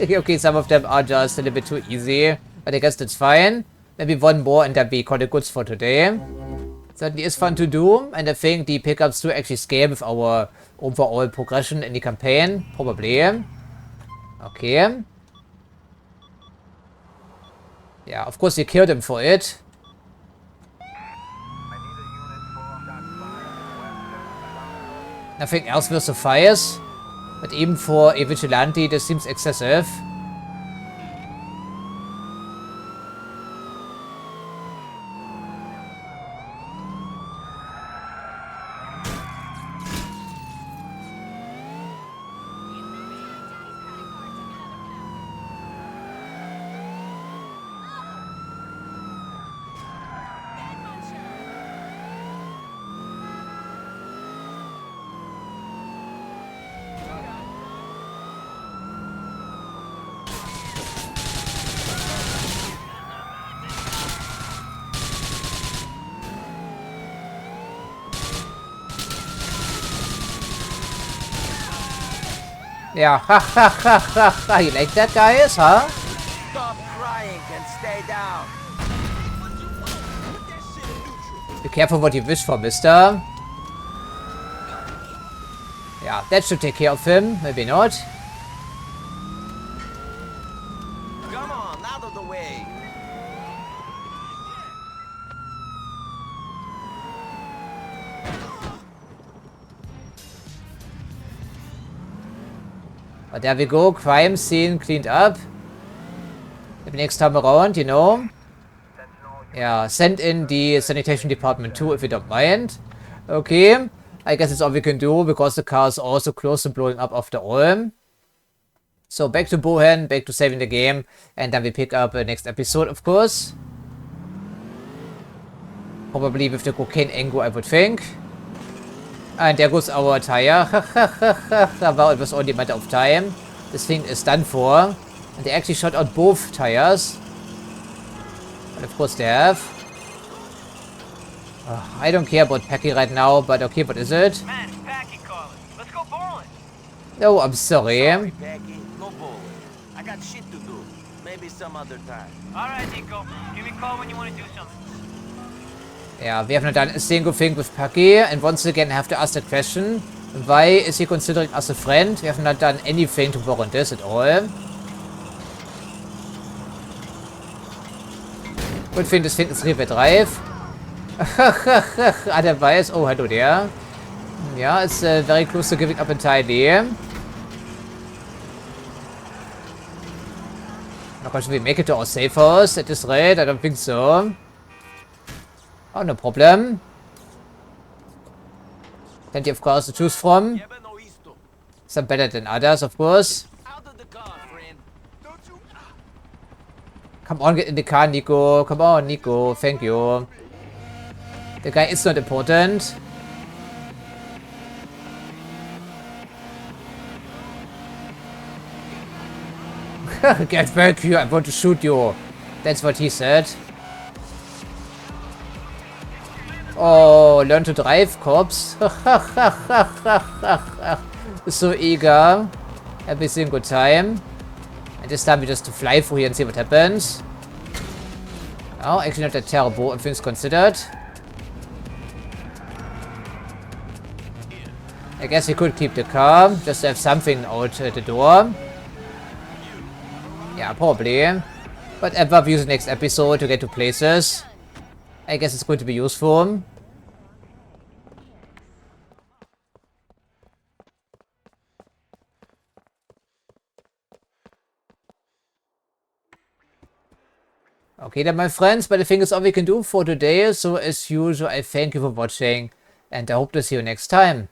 Okay, some of them are just a little bit too easy, but I guess that's fine. Maybe one more and that'd be quite a goods for today. Certainly is fun to do, and I think the pickups do actually scale with our overall progression in the campaign, probably. Okay. Yeah, of course we killed him for it. Nothing else will suffice, but even for a vigilante this seems excessive. Yeah, ha. You like that, guys, huh? Stop crying and stay down. Be careful what you wish for, mister. Yeah, that should take care of him. Maybe not. Come on, out of the way. But there we go, crime scene cleaned up. Maybe next time around, you know. Yeah, send in the sanitation department too, if you don't mind. Okay. I guess it's all we can do, because the car is also close to blowing up after all. So back to Bohan, back to saving the game, and then we pick up next episode, of course. Probably with the cocaine angle, I would think. And there goes our tire. Well, it was only a matter of time. This thing is done for. And they actually shot out both tires. And of course they have. I don't care about Packy right now, but okay, what is it? Man, it's Packy calling. Let's go bowling. No, I'm sorry. Sorry, Packy. No bowling. I got shit to do. Maybe some other time. Alright, Niko. Give me a call when you want to do something. Yeah, we have not done a single thing with Packy, and once again I have to ask the question, why is he considering us a friend? We have not done anything to warrant this at all. Good thing this thing is rear drive. Ah, der weiß. Oh, hello there. Yeah, it's very close to giving up entirely. Now, should we make it to our safe house at this rate? I don't think so. Oh, no problem. Plenty of cars to choose from. Some better than others, of course. Come on, get in the car, Niko. Come on, Niko. Thank you. The guy is not important. Get back here, I want to shoot you. That's what he said. Oh, learn to drive, cops. So eager. Every single time. And this time we just fly through here and see what happens. Oh, actually not that terrible, if things considered. I guess we could keep the car, just to have something out the door. Yeah, probably. Whatever, we use the next episode to get to places. I guess it's going to be useful. Okay then, my friends, but I think it's all we can do for today. So as usual, I thank you for watching, and I hope to see you next time.